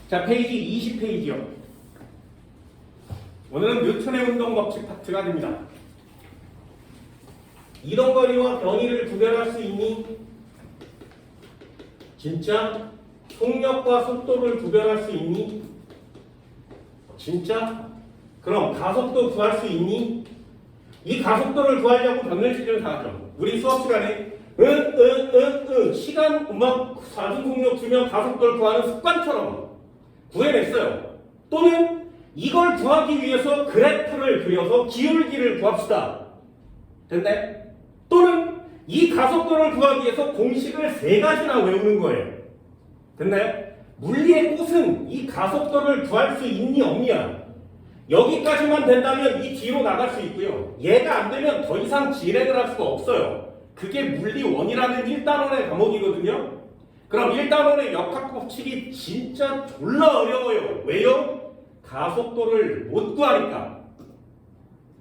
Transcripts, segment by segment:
자, 페이지 20페이지요. 오늘은 뉴턴의 운동 법칙 파트가 됩니다. 이동거리와 변이를 구별할 수 있니? 진짜? 속력과 속도를 구별할 수 있니? 진짜? 그럼 가속도 구할 수 있니? 이 가속도를 구하려고 병렬식을 사죠. 우리 수업 시간에 시간 음악 사중속력 주면 가속도를 구하는 습관처럼 구해냈어요. 또는 이걸 구하기 위해서 그래프를 그려서 기울기를 구합시다. 됐네? 또는 이 가속도를 구하기 위해서 공식을 3가지나 외우는 거예요. 됐나요? 물리의 꽃은 이 가속도를 구할 수 있니 없냐? 여기까지만 된다면 이 뒤로 나갈 수 있고요. 얘가 안 되면 더 이상 진행을 할 수가 없어요. 그게 물리 1이라는 1단원의 과목이거든요. 그럼 1단원의 역학 법칙이 진짜 졸라 어려워요. 왜요? 가속도를 못 구하니까.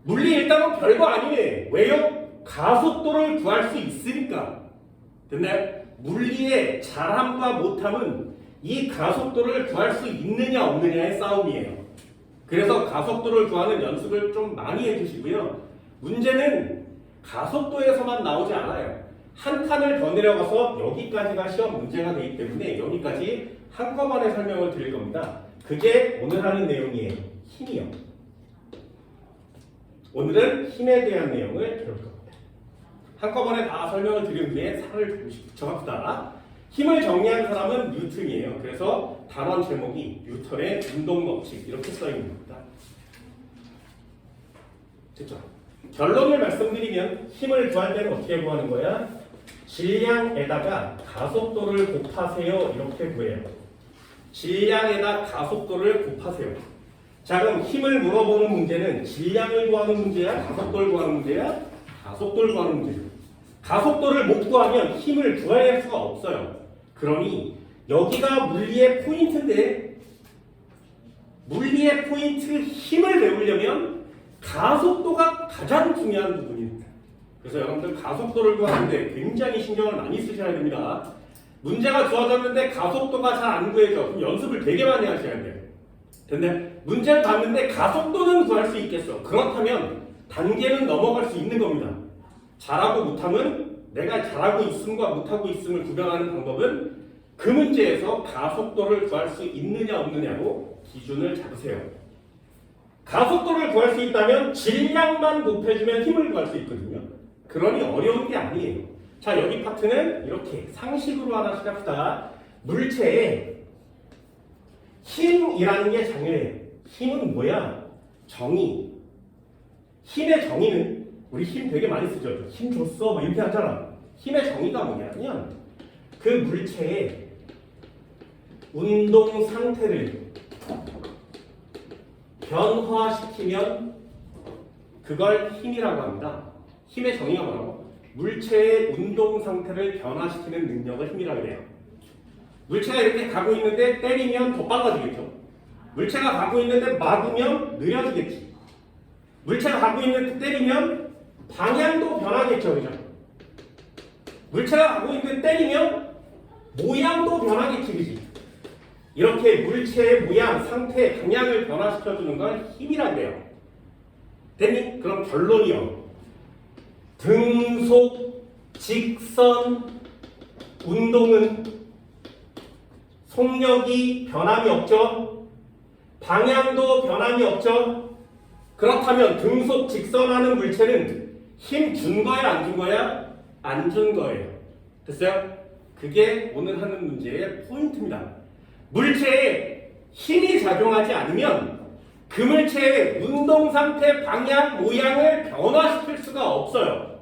물리 1단원 별거 아니네. 왜요? 가속도를 구할 수 있으니까. 됐나요? 물리의 잘함과 못함은 이 가속도를 구할 수 있느냐 없느냐의 싸움이에요. 그래서 가속도를 구하는 연습을 좀 많이 해주시고요. 문제는 가속도에서만 나오지 않아요. 한 칸을 더 내려가서 여기까지가 시험 문제가 되기 때문에 여기까지 한꺼번에 설명을 드릴 겁니다. 그게 오늘 하는 내용이에요. 힘이요. 오늘은 힘에 대한 내용을 배울 겁니다. 한꺼번에 다 설명을 드린 뒤에 살을 정합시다. 힘을 정리한 사람은 뉴턴이에요. 그래서 단원 제목이 뉴턴의 운동법칙 이렇게 써있는 겁니다. 됐죠? 결론을 말씀드리면 힘을 구할 때는 어떻게 구하는 거야? 질량에다가 가속도를 곱하세요. 이렇게 구해요. 질량에다 가속도를 곱하세요. 자, 그럼 힘을 물어보는 문제는 질량을 구하는 문제야? 가속도를 구하는 문제야? 가속도를 구하는 문제죠. 가속도를 못 구하면 힘을 구해야 할 수가 없어요. 그러니 여기가 물리의 포인트인데 물리의 포인트 힘을 배우려면 가속도가 가장 중요한 부분입니다. 그래서 여러분들 가속도를 구하는데 굉장히 신경을 많이 쓰셔야 됩니다. 문제가 주어졌는데 가속도가 잘 안 구해져. 그럼 연습을 되게 많이 하셔야 돼요. 근데 문제를 봤는데 가속도는 구할 수 있겠어. 그렇다면 단계는 넘어갈 수 있는 겁니다. 잘하고 못함은 내가 잘하고 있음과 못하고 있음을 구별하는 방법은 그 문제에서 가속도를 구할 수 있느냐 없느냐로 기준을 잡으세요. 가속도를 구할 수 있다면 질량만 곱해주면 힘을 구할 수 있거든요. 그러니 어려운 게 아니에요. 자, 여기 파트는 이렇게 상식으로 하나씩 합시다. 물체에 힘이라는 게 장애예요. 힘은 뭐야? 정의. 힘의 정의는 우리 힘 되게 많이 쓰죠. 힘 줬어 뭐 이렇게 하잖아. 힘의 정의가 뭐냐면 그 물체의 운동 상태를 변화시키면 그걸 힘이라고 합니다. 힘의 정의가 뭐라고? 물체의 운동 상태를 변화시키는 능력을 힘이라고 해요. 물체가 이렇게 가고 있는데 때리면 더 빨라지겠죠. 물체가 가고 있는데 막으면 느려지겠지. 물체가 가고 있는데 때리면 방향도 변하겠죠. 그죠? 물체가 가고 있는데 때리면 모양도 변하겠지. 그지? 이렇게 물체의 모양, 상태, 방향을 변화시켜주는 걸 힘이라고 해요. 됐니? 그럼 결론이요. 등속, 직선, 운동은 속력이 변함이 없죠. 방향도 변함이 없죠. 그렇다면 등속, 직선하는 물체는 힘 준 거야, 안 준 거야? 안 준 거예요. 됐어요? 그게 오늘 하는 문제의 포인트입니다. 물체에 힘이 작용하지 않으면 그 물체의 운동 상태, 방향, 모양을 변화시킬 수가 없어요.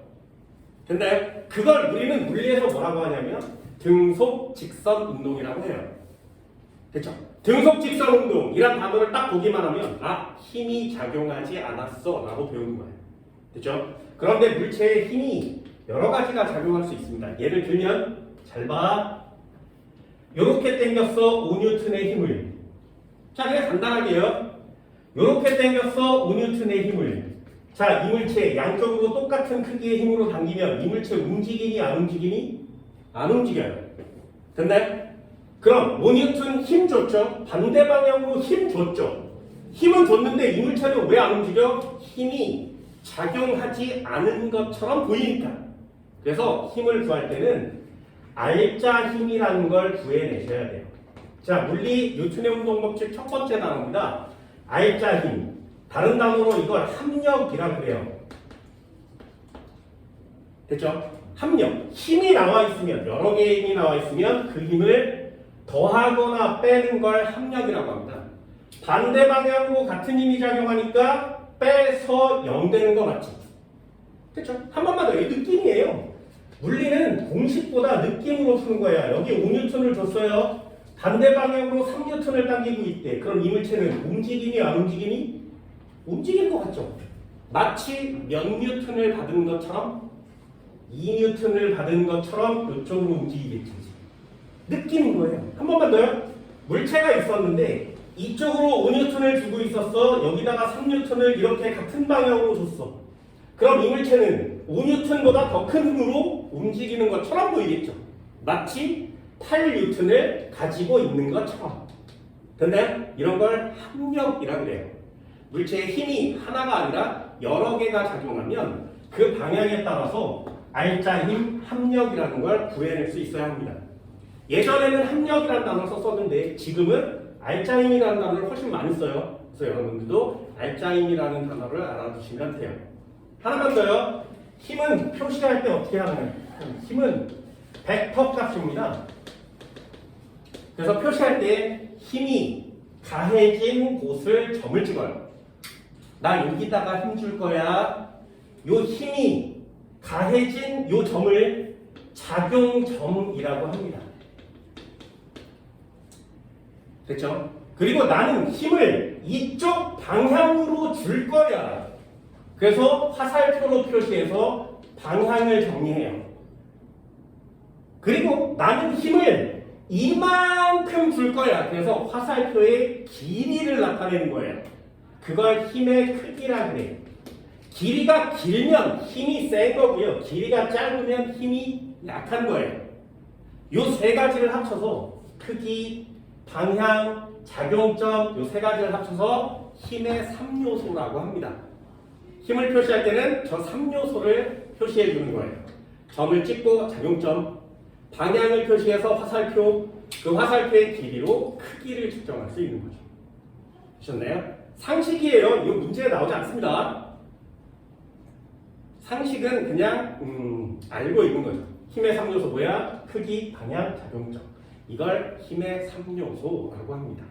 됐나요? 그걸 우리는 물리에서 뭐라고 하냐면 등속, 직선 운동이라고 해요. 됐죠? 등속, 직선 운동이란 단어를 딱 보기만 하면 아, 힘이 작용하지 않았어 라고 배우는 거예요. 됐죠? 그런데 물체의 힘이 여러 가지가 작용할 수 있습니다. 예를 들면 잘 봐. 요렇게 당겼어 5N의 힘을. 자, 그냥 간단하게요. 요렇게 당겼어 5N의 힘을. 자, 이 물체 양쪽으로 똑같은 크기의 힘으로 당기면 이 물체 움직이니 안 움직이니? 안 움직여요. 됐나요? 그럼 5뉴턴 힘 줬죠? 반대 방향으로 힘 줬죠? 힘은 줬는데 이물체는 왜 안 움직여? 힘이 작용하지 않은 것처럼 보이니까. 그래서 힘을 구할 때는 알짜 힘이라는 걸 구해내셔야 돼요. 자, 물리 뉴턴의 운동 법칙 첫 번째 단어입니다. 알짜 힘. 다른 단어로 이걸 합력이라고 해요. 됐죠? 합력. 힘이 나와 있으면, 여러 개의 힘이 나와 있으면 그 힘을 더하거나 빼는 걸 합력이라고 합니다. 반대 방향으로 같은 힘이 작용하니까 빼서 0 되는 거 맞지? 그쵸? 한 번만 더. 이 느낌이에요. 물리는 공식보다 느낌으로 푸는 거야. 여기 5뉴턴을 줬어요. 반대 방향으로 3뉴턴을 당기고 있대. 그럼 이물체는 움직이니 안 움직이니? 움직일 것 같죠? 마치 몇 뉴턴을 받은 것처럼 2뉴턴을 받은 것처럼 이쪽으로 움직이겠지. 느낌인 거예요. 한 번만 더요. 물체가 있었는데 이쪽으로 5뉴턴을 주고 있었어. 여기다가 3뉴턴을 이렇게 같은 방향으로 줬어. 그럼 이물체는 5뉴턴보다 더 큰 힘으로 움직이는 것처럼 보이겠죠. 마치 8뉴턴을 가지고 있는 것처럼. 됐나요? 이런 걸 합력이라고 그래요. 물체의 힘이 하나가 아니라 여러 개가 작용하면 그 방향에 따라서 알짜 힘, 합력이라는 걸 구해낼 수 있어야 합니다. 예전에는 합력이라는 단어를 썼었는데 지금은 알짜 힘이라는 단어를 훨씬 많이 써요. 그래서 여러분들도 알짜 힘이라는 단어를 알아두시면 돼요. 하나만 더요. 힘은 표시할 때 어떻게 하나요? 힘은 벡터 값입니다. 그래서 표시할 때 힘이 가해진 곳을 점을 찍어요. 나 여기다가 힘 줄 거야. 요 힘이 가해진 요 점을 작용점이라고 합니다. 됐죠? 그리고 나는 힘을 이쪽 방향으로 줄 거야. 그래서 화살표로 표시해서 방향을 정리해요. 그리고 나는 힘을 이만큼 줄 거야. 그래서 화살표의 길이를 나타내는 거예요. 그걸 힘의 크기라 그래요. 길이가 길면 힘이 센 거고요. 길이가 짧으면 힘이 약한 거예요. 요 세 가지를 합쳐서 크기, 방향, 작용점 요 세 가지를 합쳐서 힘의 3요소라고 합니다. 힘을 표시할 때는 저 3요소를 표시해 주는 거예요. 점을 찍고 작용점, 방향을 표시해서 화살표, 그 화살표의 길이로 크기를 측정할 수 있는 거죠. 아셨나요? 상식이에요. 이거 문제에 나오지 않습니다. 상식은 그냥 알고 있는 거죠. 힘의 3요소 뭐야? 크기, 방향, 작용점. 이걸 힘의 3요소라고 합니다.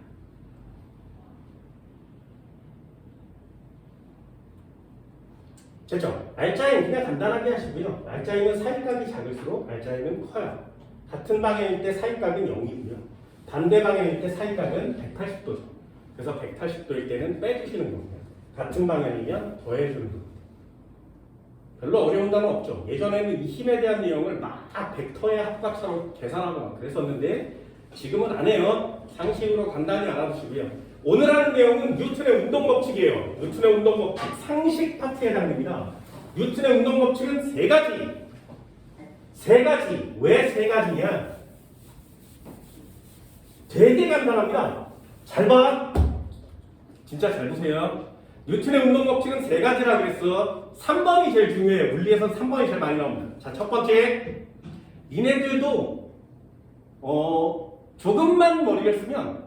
됐죠? 알짜힘 그냥 간단하게 하시고요. 알짜힘은 사이각이 작을수록 알짜힘은 커요. 같은 방향일 때 사이각은 0이고요. 반대 방향일 때 사이각은 180도죠. 그래서 180도일 때는 빼주시는 겁니다. 같은 방향이면 더해주는 겁니다. 별로 어려운 단어 없죠. 예전에는 이 힘에 대한 내용을 막 벡터의 합각처럼 계산하고 막 그랬었는데 지금은 안 해요. 상식으로 간단히 알아두시고요. 오늘 하는 내용은 뉴턴의 운동 법칙이에요. 뉴턴의 운동 법칙 상식 파트에 해당됩니다. 뉴턴의 운동 법칙은 세 가지. 왜 세 가지냐? 되게 간단합니다. 잘 봐. 진짜 잘 보세요. 뉴턴의 운동 법칙은 세 가지라 그랬어. 3번이 제일 중요해요. 물리에서 3번이 제일 많이 나옵니다. 자, 첫 번째. 니네들도 조금만 머리를 쓰면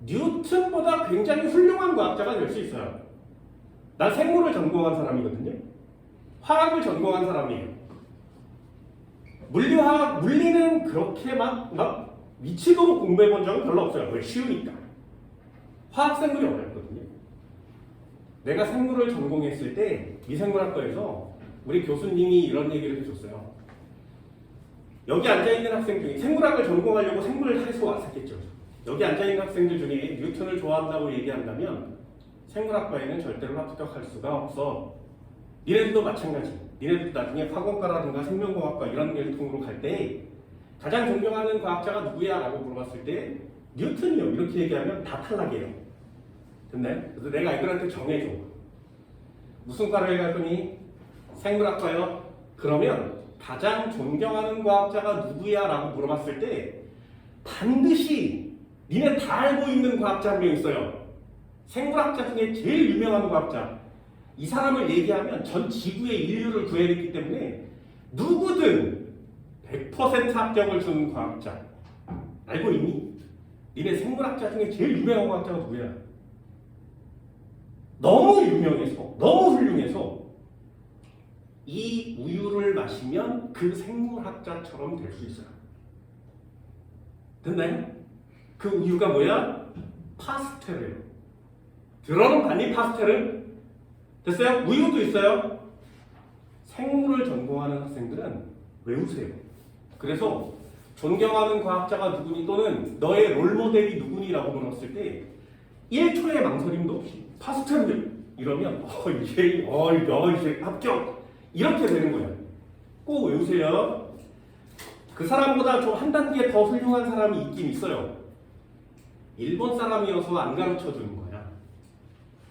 뉴턴보다 굉장히 훌륭한 과학자가 될 수 있어요. 난 생물을 전공한 사람이거든요. 화학을 전공한 사람이에요. 물리화학, 물리는 그렇게 막 미치도록 공부해 본 적은 별로 없어요. 왜? 쉬우니까. 화학생물이 어렵거든요. 내가 생물을 전공했을 때 미생물학과에서 우리 교수님이 이런 얘기를 해줬어요. 여기 앉아있는 학생 중에 생물학을 전공하려고 생물학에서 왔었겠죠. 여기 앉아있는 학생들 중에 뉴턴을 좋아한다고 얘기한다면 생물학과에는 절대로 합격할 수가 없어. 니네들도 마찬가지. 니네들도 나중에 화공과라든가 생명공학과 이런 계통으로 갈 때 가장 존경하는 과학자가 누구야? 라고 물어봤을 때 뉴턴이요. 이렇게 얘기하면 다 탈락이에요. 됐나요? 그래서 내가 애들한테 정해줘. 무슨 과를 갈 거니? 생물학과요. 그러면 가장 존경하는 과학자가 누구야? 라고 물어봤을 때 반드시 니네 다 알고 있는 과학자 한 명 있어요. 생물학자 중에 제일 유명한 과학자. 이 사람을 얘기하면 전 지구의 인류를 구해냈기 때문에 누구든 100% 합격을 주는 과학자. 알고 있니? 니네 생물학자 중에 제일 유명한 과학자가 누구야? 너무 유명해서, 너무 훌륭해서 이 우유를 마시면 그 생물학자처럼 될 수 있어요. 됐나요? 그 우유가 뭐야? 파스텔이에요. 들어는 봤니? 파스텔은? 됐어요? 우유도 있어요. 생물을 전공하는 학생들은 외우세요. 그래서 존경하는 과학자가 누구니 또는 너의 롤모델이 누구니라고 물었을 때 1초의 망설임도 없이 파스텔 이러면 이제 합격 이렇게 되는 거예요. 꼭 외우세요. 그 사람보다 좀 한 단계 더 훌륭한 사람이 있긴 있어요. 일본 사람이어서 안 가르쳐 주는 거야.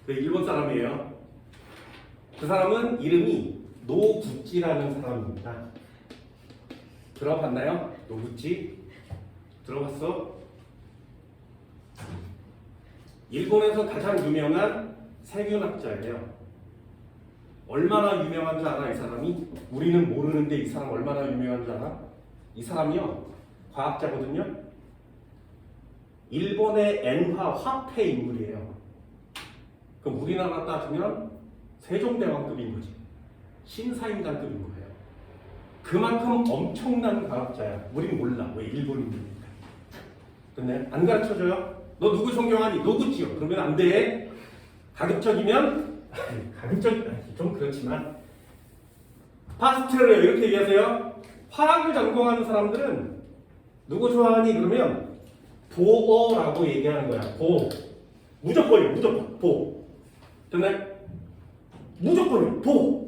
그 일본 사람이에요. 그 사람은 이름이 노구찌라는 사람입니다. 들어봤나요? 노구찌? 들어봤어? 일본에서 가장 유명한 세균학자예요. 얼마나 유명한 줄 알아, 이 사람이? 우리는 모르는데 이 사람 얼마나 유명한 줄 알아? 이 사람이요, 과학자거든요. 일본의 엔화 화폐 인물이에요. 그럼 우리나라 따지면 세종대왕급인 거지. 신사임당급인 거예요. 그만큼 엄청난 과학자야. 우린 몰라. 왜 일본인이니까. 근데 안 가르쳐줘요? 너 누구 존경하니? 노구찌요. 그러면 안 돼. 가급적이면 좀 그렇지만 파스텔을 이렇게 얘기하세요. 화학을 전공하는 사람들은 누구 좋아하니? 그러면 보어라고 얘기하는 거야. 보. 무조건이요. 무조건. 보. 됐나요? 무조건이요. 보.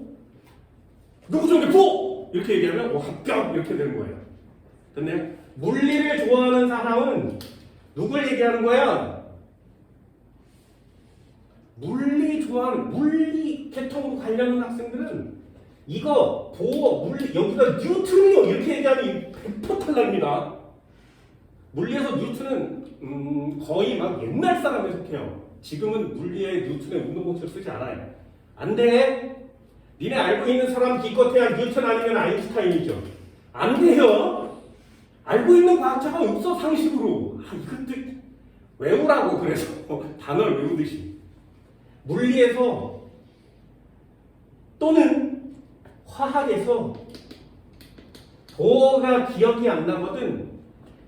누구 존경? 보! 이렇게 얘기하면 합격! 이렇게 되는 거예요. 됐나요? 물리를 좋아하는 사람은 누굴 얘기하는 거야? 물리 좋아하는, 물리 계통 관련 학생들은 이거 보어, 물리, 여기가 뉴턴이요 이렇게 얘기하면 100% 탈락입니다. 물리에서 뉴턴은 거의 막 옛날 사람에 속해요. 지금은 물리에 뉴턴의 운동공식을 쓰지 않아요. 안 돼. 니네 알고 있는 사람 기껏해야 뉴턴 아니면 아인슈타인이죠. 안 돼요. 알고 있는 과학자가 없어 상식으로. 이것도 외우라고. 그래서 단어를 외우듯이. 물리에서 또는 화학에서 보어가 기억이 안 나거든.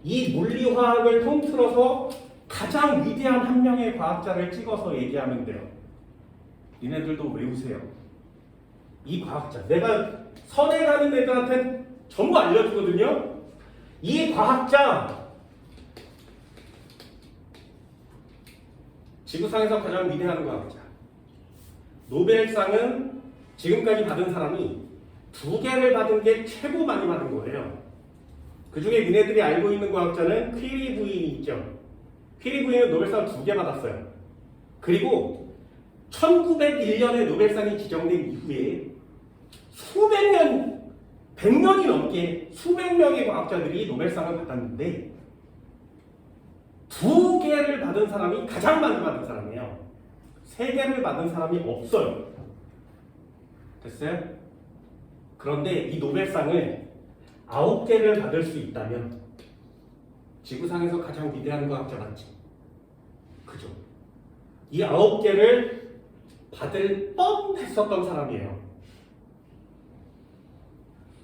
이 물리화학을 통틀어서 가장 위대한 한 명의 과학자를 찍어서 얘기하면 돼요. 니네들도 외우세요. 이 과학자. 내가 선에 가는 애들한테 전부 알려주거든요. 이 과학자. 지구상에서 가장 위대한 과학자. 노벨상은 지금까지 받은 사람이 2개를 받은 게 최고 많이 받은 거예요. 그 중에 니네들이 알고 있는 과학자는 퀴리 부인이 있죠. 퀴리 부인은 노벨상 2개 받았어요. 그리고 1901년에 노벨상이 지정된 이후에 수백 년, 100년이 넘게 수백 명의 과학자들이 노벨상을 받았는데 2개를 받은 사람이 가장 많이 받은 사람이에요. 3개를 받은 사람이 없어요. 됐어요? 그런데 이 노벨상을 9개를 받을 수 있다면 지구상에서 가장 위대한 과학자 맞지? 그죠? 이 9개를 받을 뻔했었던 사람이에요.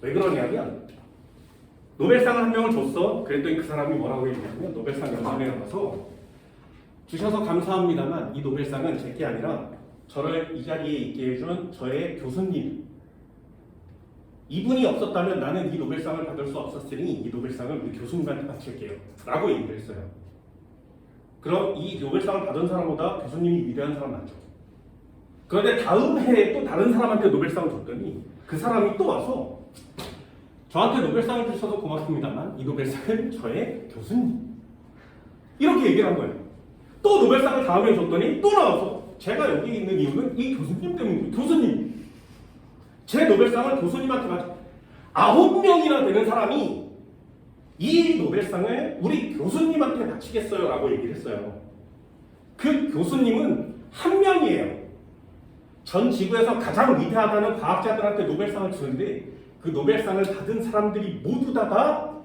왜 그러냐면 노벨상 한 명을 줬어. 그랬더니 그 사람이 뭐라고 얘기하냐면 노벨상 연단에 나가서 주셔서 감사합니다만 이 노벨상은 제게 아니라 저를 이 자리에 있게 해준 저의 교수님, 이분이 없었다면 나는 이 노벨상을 받을 수 없었으니 이 노벨상을 우리 교수님한테 바칠게요 라고 얘기를 했어요. 그럼 이 노벨상을 받은 사람보다 교수님이 위대한 사람 맞죠? 그런데 다음 해에 또 다른 사람한테 노벨상을 줬더니 그 사람이 또 와서 저한테 노벨상을 주셔서 고맙습니다만 이 노벨상은 저의 교수님, 이렇게 얘기를 한 거예요. 또 노벨상을 다음에 줬더니 또 나와서 제가 여기 있는 이유는 이 교수님 때문이에요. 교수님, 제 노벨상을 교수님한테 받은 9명이나 되는 사람이 이 노벨상을 우리 교수님한테 바치겠어요 라고 얘기를 했어요. 그 교수님은 한 명이에요. 전 지구에서 가장 위대하다는 과학자들한테 노벨상을 주는데 그 노벨상을 받은 사람들이 모두 다가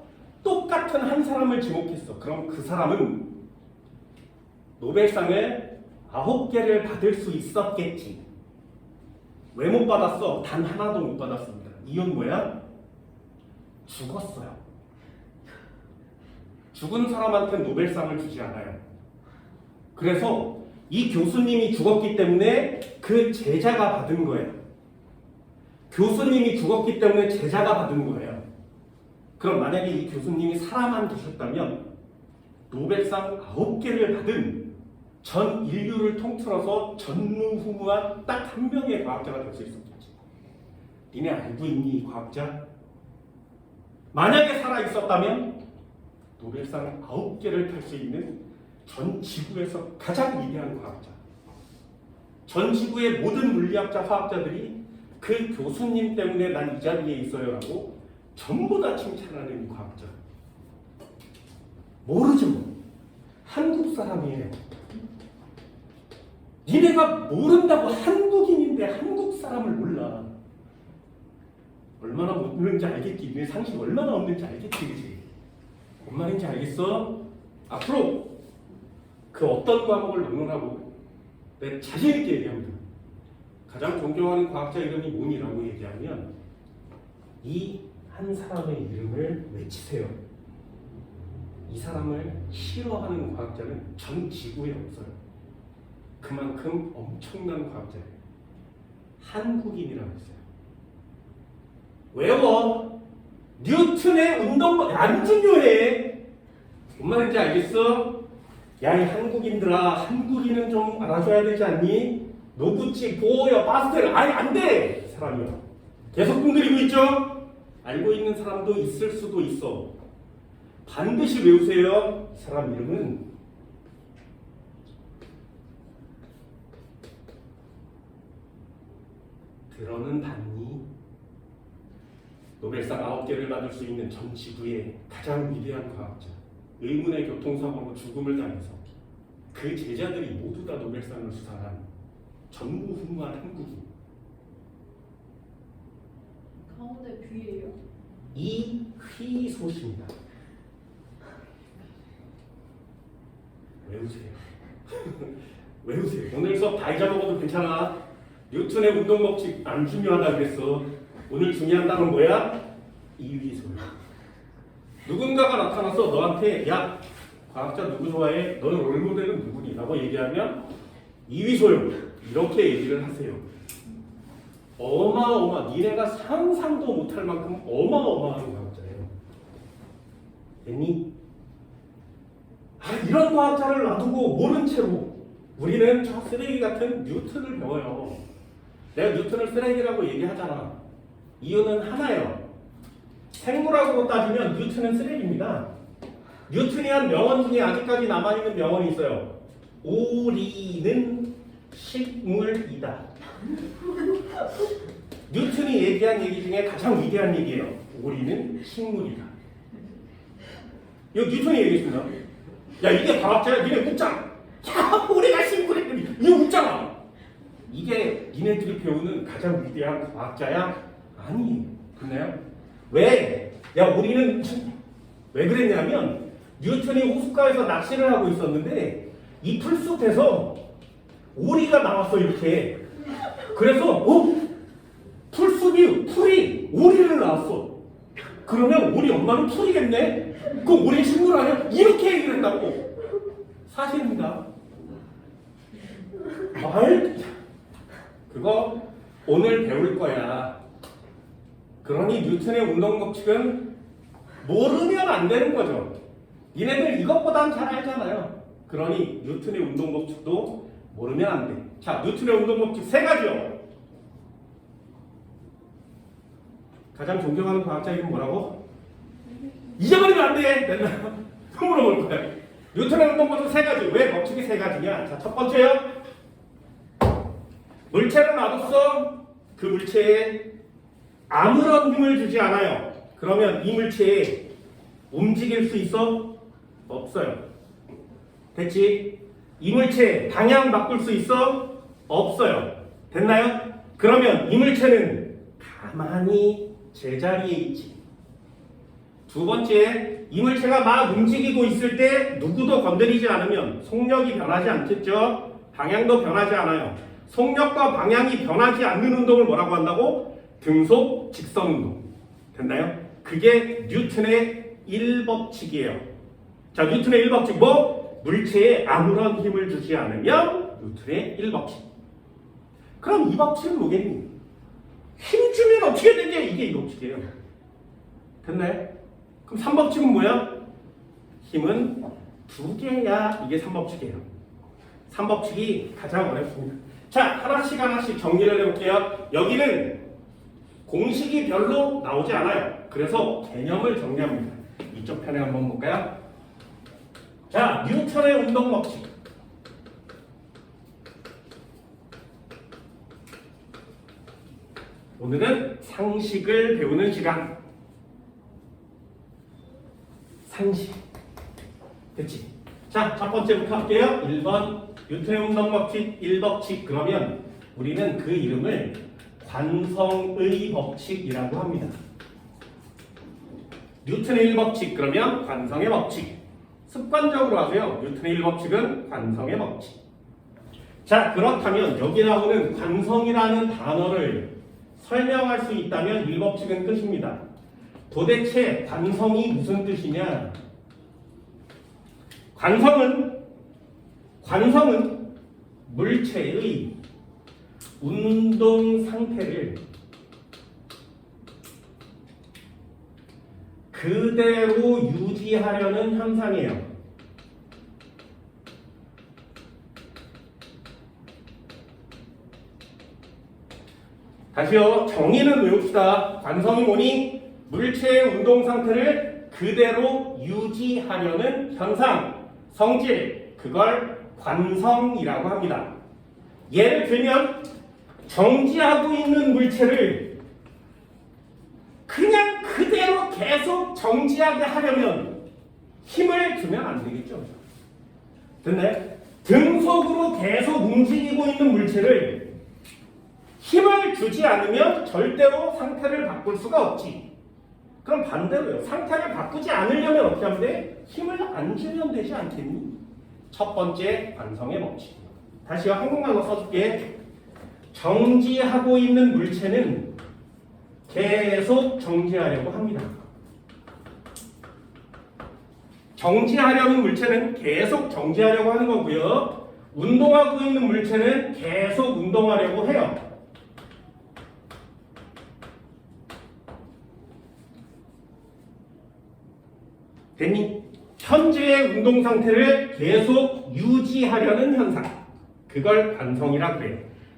똑같은 한 사람을 지목했어. 그럼 그 사람은 노벨상을 9개를 받을 수 있었겠지. 왜 못 받았어? 단 하나도 못 받았습니다. 이유는 뭐야? 죽었어요. 죽은 사람한테 노벨상을 주지 않아요. 그래서 이 교수님이 죽었기 때문에 그 제자가 받은 거예요. 교수님이 죽었기 때문에 제자가 받은 거예요. 그럼 만약에 이 교수님이 살아만 계셨다면 노벨상 9개를 받은 전 인류를 통틀어서 전무후무한 딱 한 명의 과학자가 될 수 있었겠지. 니네 알고 있니 이 과학자? 만약에 살아 있었다면 노벨상 9개를 탈 수 있는 전 지구에서 가장 위대한 과학자. 전 지구의 모든 물리학자, 화학자들이 그 교수님 때문에 난 이 자리에 있어요 라고 전부 다 칭찬하는 이 과학자. 모르죠. 한국 사람이에요. 니네가 모른다고 한국인인데 한국 사람을 몰라. 얼마나 모르는지 알겠지. 니네 상식 얼마나 없는지 알겠지. 그치? 뭔 말인지 알겠어? 앞으로 그 어떤 과목을 논문하고 내 자신 있게 얘기합니다. 가장 존경하는 과학자 이름이 뭐니라고 얘기하면 이 한 사람의 이름을 외치세요. 이 사람을 싫어하는 과학자는 전 지구에 없어요. 그만큼 엄청난 과학자예요. 한국인이라고 했어요. 외워. 뉴턴의 운동 안 중요해. 뭔 말인지 알겠어? 야, 이 한국인들아, 한국인은 좀 알아줘야 되지 않니? 노구치, 보호여, 파스텔, 아니 안 돼! 사람이요. 계속 꿈들이고 있죠? 알고 있는 사람도 있을 수도 있어. 반드시 외우세요. 사람 이름은 들어는 봤니? 노벨상 9개를 받을 수 있는 전 지구의 가장 위대한 과학자. 의문의 교통사고로 죽음을 당해서 그 제자들이 모두 다 노벨상을 수상한 전무후무한 한국인. 가운데 뷰예요? 이휘소시입니다. 외우세요. 외우세요. 오늘 수업 다 잊어먹어도 괜찮아. 뉴턴의 운동 법칙 안 중요하다 그랬어. 오늘 중요한 단어는 뭐야? 이휘소요. 누군가가 나타나서 너한테 야, 과학자 누구 좋아해? 너는 롤모델은 누구니? 라고 얘기하면 이휘소요. 이렇게 얘기를 하세요. 니네가 상상도 못할 만큼 어마어마한 과학자예요. 됐니? 이런 과학자를 놔두고 모른 채로 우리는 저 쓰레기 같은 뉴턴을 배워요. 내가 뉴턴을 쓰레기라고 얘기하잖아. 이유는 하나예요. 생물학으로 따지면 뉴턴은 쓰레기입니다. 뉴턴이 한 명언 중에 아직까지 남아있는 명언이 있어요. 우리는 식물이다. 뉴턴이 얘기한 얘기 중에 가장 위대한 얘기예요. 우리는 식물이다. 이거 뉴턴이 얘기했습니다. 야, 이게 과학자야. 니네 웃잖아. 야, 우리가 식물이야. 이거 웃잖아. 이게 니네들이 배우는 가장 위대한 과학자야? 아니에요. 그렇나요? 왜? 야, 우리는 왜 그랬냐면 뉴턴이 호숫가에서 낚시를 하고 있었는데 이 풀숲에서 오리가 나왔어 이렇게. 그래서 풀이 오리를 낳았어. 그러면 우리 엄마는 풀이겠네? 그 오리 식물 아니야? 이렇게 얘기를 했다고. 사실입니다. 그거 오늘 배울 거야. 그러니 뉴턴의 운동 법칙은 모르면 안 되는 거죠. 니네들 이것보단 잘 알잖아요. 그러니 뉴턴의 운동 법칙도 모르면 안 돼. 자, 뉴턴의 운동 법칙 3가지요. 가장 존경하는 과학자 이름 뭐라고? 잊어버리면 안 돼. 맨날 또 물어볼 거야. 뉴턴의 운동 법칙 3가지. 왜 법칙이 3가지냐? 자, 첫 번째요. 물체를 놔뒀어. 그 물체에 아무런 힘을 주지 않아요. 그러면 이 물체에 움직일 수 있어? 없어요. 됐지? 이물체 방향 바꿀 수 있어? 없어요. 됐나요? 그러면 이물체는 가만히 제자리에 있지. 두 번째, 이물체가 막 움직이고 있을 때 누구도 건드리지 않으면 속력이 변하지 않겠죠? 방향도 변하지 않아요. 속력과 방향이 변하지 않는 운동을 뭐라고 한다고? 등속 직선 운동. 됐나요? 그게 뉴턴의 1법칙이에요. 자, 뉴턴의 1법칙 뭐? 물체에 아무런 힘을 주지 않으면 뉴턴의 1법칙. 그럼 이 법칙은 뭐겠니? 힘 주면 어떻게 되게 이게 이 법칙이에요. 됐나요? 그럼 3법칙은 뭐야? 힘은 2개야. 이게 3법칙이에요. 3법칙이 가장 어렵습니다. 자, 하나씩 정리를 해볼게요. 여기는 공식이 별로 나오지 않아요. 그래서 개념을 정리합니다. 이쪽 편에 한번 볼까요? 자, 뉴턴의 운동 법칙. 오늘은 상식을 배우는 시간. 상식. 됐지? 자, 첫 번째부터 할게요. 1번 뉴턴의 운동 법칙 1법칙. 그러면 우리는 그 이름을 관성의 법칙이라고 합니다. 뉴턴의 1법칙 그러면 관성의 법칙. 습관적으로 하세요. 뉴턴의 1법칙은 관성의 법칙. 자, 그렇다면 여기 나오는 관성이라는 단어를 설명할 수 있다면 1법칙은 끝입니다. 도대체 관성이 무슨 뜻이냐? 관성은 물체의 운동 상태를 그대로 유지하려는 현상이에요. 다시요. 정의는 외웁시다. 관성이 뭐니? 물체의 운동 상태를 그대로 유지하려는 현상, 성질, 그걸 관성이라고 합니다. 예를 들면 정지하고 있는 물체를 그냥 그대로 계속 정지하게 하려면 힘을 주면 안 되겠죠. 됐나요? 등속으로 계속 움직이고 있는 물체를 힘을 주지 않으면 절대로 상태를 바꿀 수가 없지. 그럼 반대로요. 상태를 바꾸지 않으려면 어떻게 하면 돼? 힘을 안 주면 되지 않겠니? 첫 번째 관성의 법칙. 다시요. 한국말로 써줄게. 정지하고 있는 물체는 계속 정지하려고 합니다. 정지하려는 물체는 계속 정지하려고 하는 거고요. 운동하고 있는 물체는 계속 운동하려고 해요. 됐니? 현재의 운동 상태를 계속 유지하려는 현상. 그걸 관성이라고 그래요.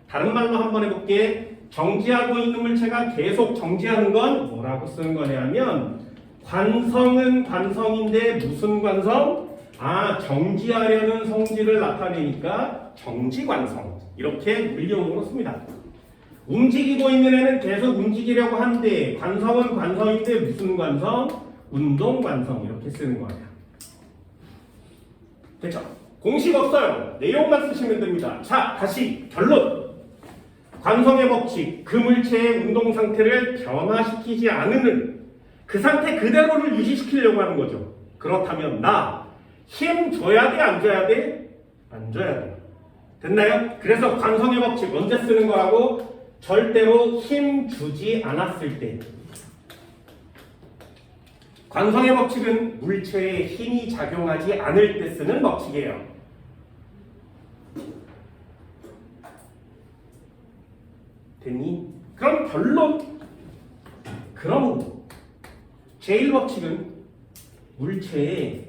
다른 말로 한번 해볼게. 정지하고 있는 물체가 계속 정지하는 건 뭐라고 쓰는 거냐면 관성은 관성인데 무슨 관성? 아, 정지하려는 성질을 나타내니까 정지관성. 이렇게 물리용어로 씁니다. 움직이고 있는 애는 계속 움직이려고 하는데 관성은 관성인데 무슨 관성? 운동관성. 이렇게 쓰는 거예요. 됐죠? 공식 없어요. 내용만 쓰시면 됩니다. 자, 다시 결론. 관성의 법칙, 그 물체의 운동 상태를 변화시키지 않는 그 상태 그대로를 유지시키려고 하는 거죠. 그렇다면 나 힘 줘야 돼? 안 줘야 돼? 안 줘야 돼. 됐나요? 그래서 관성의 법칙 언제 쓰는 거라고? 절대로 힘 주지 않았을 때. 관성의 법칙은 물체에 힘이 작용하지 않을 때 쓰는 법칙이에요. 됐니? 그럼 결론. 그럼 제1법칙은 물체에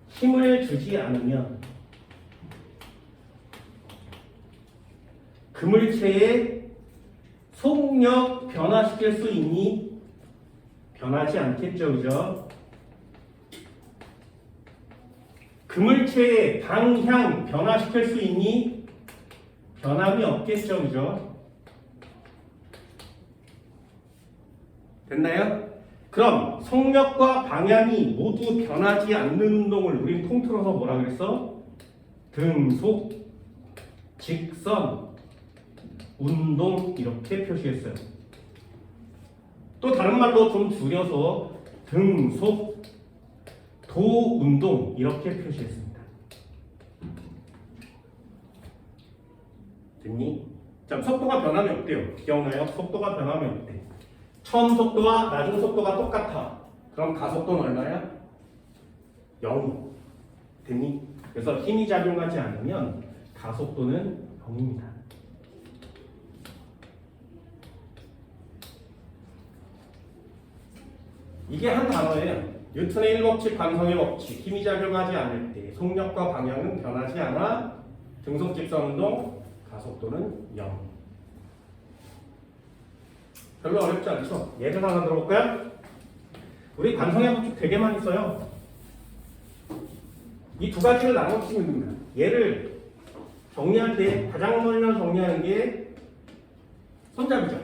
힘을 주지 않으면 그 물체의 속력 변화시킬 수 있니? 변하지 않겠죠, 그죠? 그 물체의 방향 변화시킬 수 있니? 변함이 없겠죠, 그죠? 됐나요? 그럼 속력과 방향이 모두 변하지 않는 운동을 우린 통틀어서 뭐라 그랬어? 등속, 직선, 운동 이렇게 표시했어요. 또 다른 말로 좀 줄여서 등속, 도운동 이렇게 표시했습니다. 됐니? 자, 속도가 변하면 어때요? 기억나요? 속도가 변하면 어때? 처음 속도와 나중 속도가 똑같아. 그럼 가속도는 얼마야? 0. 됐니? 그래서 힘이 작용하지 않으면 가속도는 0입니다. 이게 한 단어예요. 뉴턴의 1법칙, 관성의 법칙. 힘이 작용하지 않을 때 속력과 방향은 변하지 않아. 등속 직선 운동, 가속도는 0. 별로 어렵지 않죠? 예를 하나 들어볼까요? 우리 관성의 법칙 되게 많이 써요. 이 두 가지를 나눠주시면 됩니다. 얘를 정리할 때 가장 먼저 정리하는 게 손잡이죠.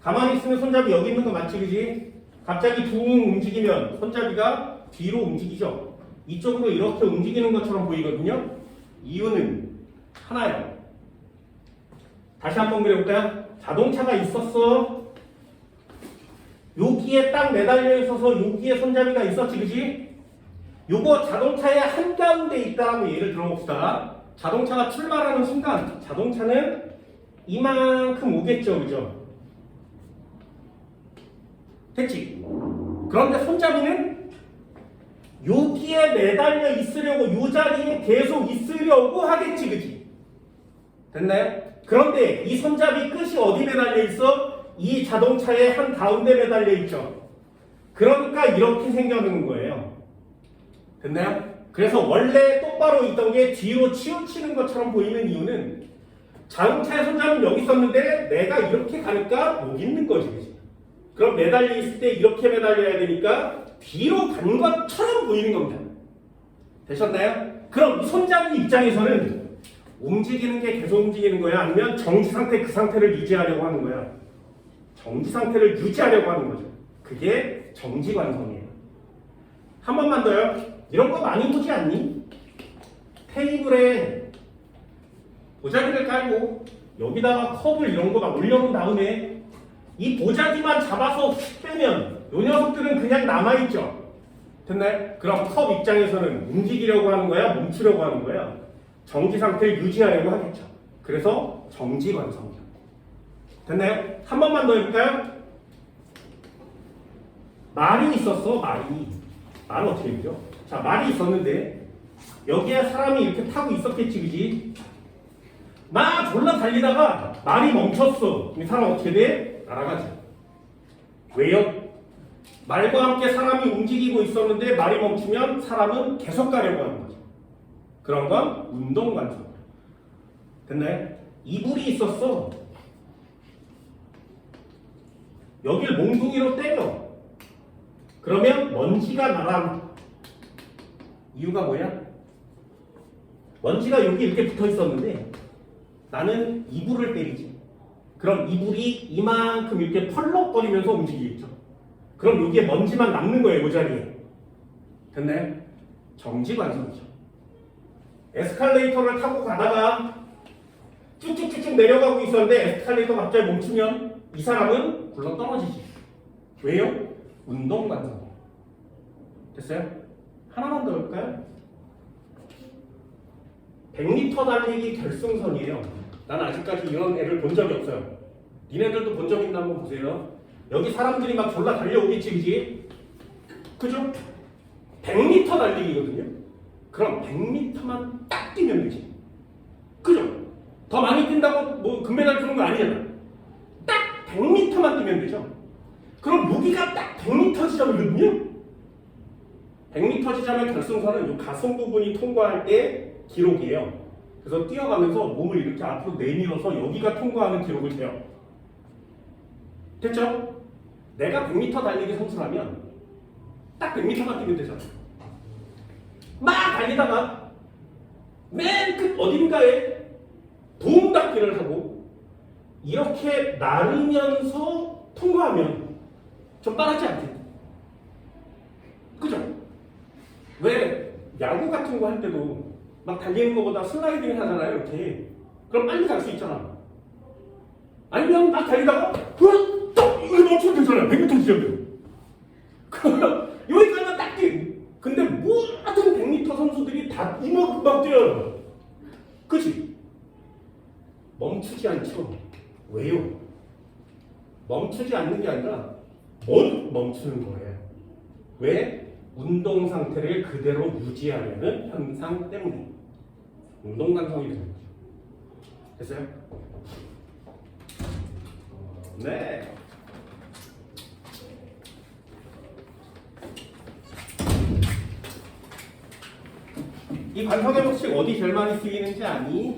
가만히 있으면 손잡이 여기 있는 거 맞지, 그지? 갑자기 둥 움직이면 손잡이가 뒤로 움직이죠. 이쪽으로 이렇게 움직이는 것처럼 보이거든요. 이유는 하나예요. 다시 한번 그려볼까요? 자동차가 있었어. 여기에 딱 매달려 있어서 여기에 손잡이가 있었지, 그지? 요거 자동차의 한가운데 있다라고 예를 들어봅시다. 자동차가 출발하는 순간 자동차는 이만큼 오겠죠, 그죠? 됐지? 그런데 손잡이는 여기에 매달려 있으려고 요 자리에 계속 있으려고 하겠지, 그지? 됐나요? 그런데 이 손잡이 끝이 어디 매달려 있어? 이 자동차의 한 가운데 매달려 있죠. 그러니까 이렇게 생겨는 거예요. 됐나요? 그래서 원래 똑바로 있던 게 뒤로 치우치는 것처럼 보이는 이유는 자동차의 손잡이는 여기 있었는데 내가 이렇게 가니까 여기 있는 거지, 그치? 그럼 매달려 있을 때 이렇게 매달려야 되니까 뒤로 간 것처럼 보이는 겁니다. 되셨나요? 그럼 이 손잡이 입장에서는 움직이는 게 계속 움직이는 거야? 아니면 정지 상태 그 상태를 유지하려고 하는 거야? 정지 상태를 유지하려고 하는 거죠. 그게 정지 관성이에요. 한 번만 더요. 이런 거 많이 보지 않니? 테이블에 보자기를 깔고 여기다가 컵을 이런 거 막 올려놓은 다음에 이 보자기만 잡아서 휙 빼면 요 녀석들은 그냥 남아있죠. 됐나요? 그럼 컵 입장에서는 움직이려고 하는 거야? 멈추려고 하는 거야? 정지 상태를 유지하려고 하겠죠. 그래서 정지 관성이요. 됐나요? 한 번만 더 해볼까요? 말이 있었어, 말이. 말은 어떻게 되죠? 자, 말이 있었는데 여기에 사람이 이렇게 타고 있었겠지, 그지? 막 졸라 달리다가 말이 멈췄어. 이 사람 어떻게 돼? 날아가지. 왜요? 말과 함께 사람이 움직이고 있었는데 말이 멈추면 사람은 계속 가려고 하는 거죠. 그런 건 운동관성. 됐나요? 이불이 있었어. 여길 몽둥이로 때려. 그러면 먼지가 날아. 이유가 뭐야? 먼지가 여기 이렇게 붙어 있었는데 나는 이불을 때리지. 그럼 이불이 이만큼 이렇게 펄럭거리면서 움직이겠죠. 그럼 여기에 먼지만 남는 거예요, 이 자리에. 됐나요? 정지관성이죠. 에스컬레이터를 타고 가다가 쭉쭉쭉쭉 내려가고 있었는데 에스컬레이터 갑자기 멈추면 이 사람은 굴러 떨어지지. 왜요? 운동관성. 됐어요? 하나만 더 볼까요? 100m 달리기 결승선이에요. 난 아직까지 이런 애를 본 적이 없어요. 니네들도 본 적 있나 한번 보세요. 여기 사람들이 막 졸라 달려오겠지, 그지? 그죠? 100m 달리기거든요. 그럼 100m만 딱 뛰면 되지. 그죠? 더 많이 뛴다고 뭐 금메달 주는 거 아니잖아. 딱 100m만 뛰면 되죠. 그럼 여기가 딱 100m 지점이거든요. 100m 지점의 결승선은 이 가슴 부분이 통과할 때 기록이에요. 그래서 뛰어가면서 몸을 이렇게 앞으로 내밀어서 여기가 통과하는 기록을 세요. 됐죠? 내가 100m 달리기 선수라면 딱 100m만 뛰면 되잖아. 막 달리다가 맨 끝 어딘가에 도움닫기를 하고 이렇게 나르면서 통과하면 좀 빠르지 않게. 그죠? 왜 야구 같은 거 할 때도 막 달리는 것보다 슬라이딩 하잖아요, 이렇게. 그럼 빨리 갈 수 있잖아. 아니면 막 달리다가 딱 이거 멈추면 되잖아요. 100m 지점에. 여기까지는 딱 뛰. 근데 모든 100m 선수들이 다 이만큼만 뛰어요. 그치? 멈추지 않죠. 왜요? 멈추지 않는 게 아니라 멈추는 거예요. 왜? 운동 상태를 그대로 유지하려는 현상 때문에. 운동 감성이 되는 거죠. 됐어요? 네. 이 관성의 법칙 어디 제일 많이 쓰이는지 아니?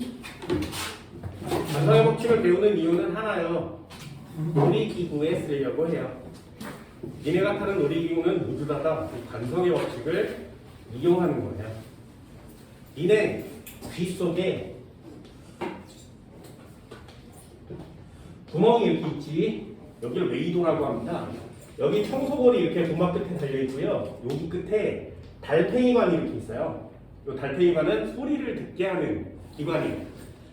관성의 법칙을 배우는 이유는 하나요. 놀이기구에 쓰려고 해요. 니네가 타는 놀이기구는 모두 다 관성의 법칙을 이용하는 거예요. 니네 귀 속에 구멍이 이렇게 있지. 여기를 웨이도라고 합니다. 여기 청소볼이 이렇게 도마 끝에 달려 있고요. 여기 끝에 달팽이관이 이렇게 있어요. 이 달팽이관은 소리를 듣게 하는 기관이에요.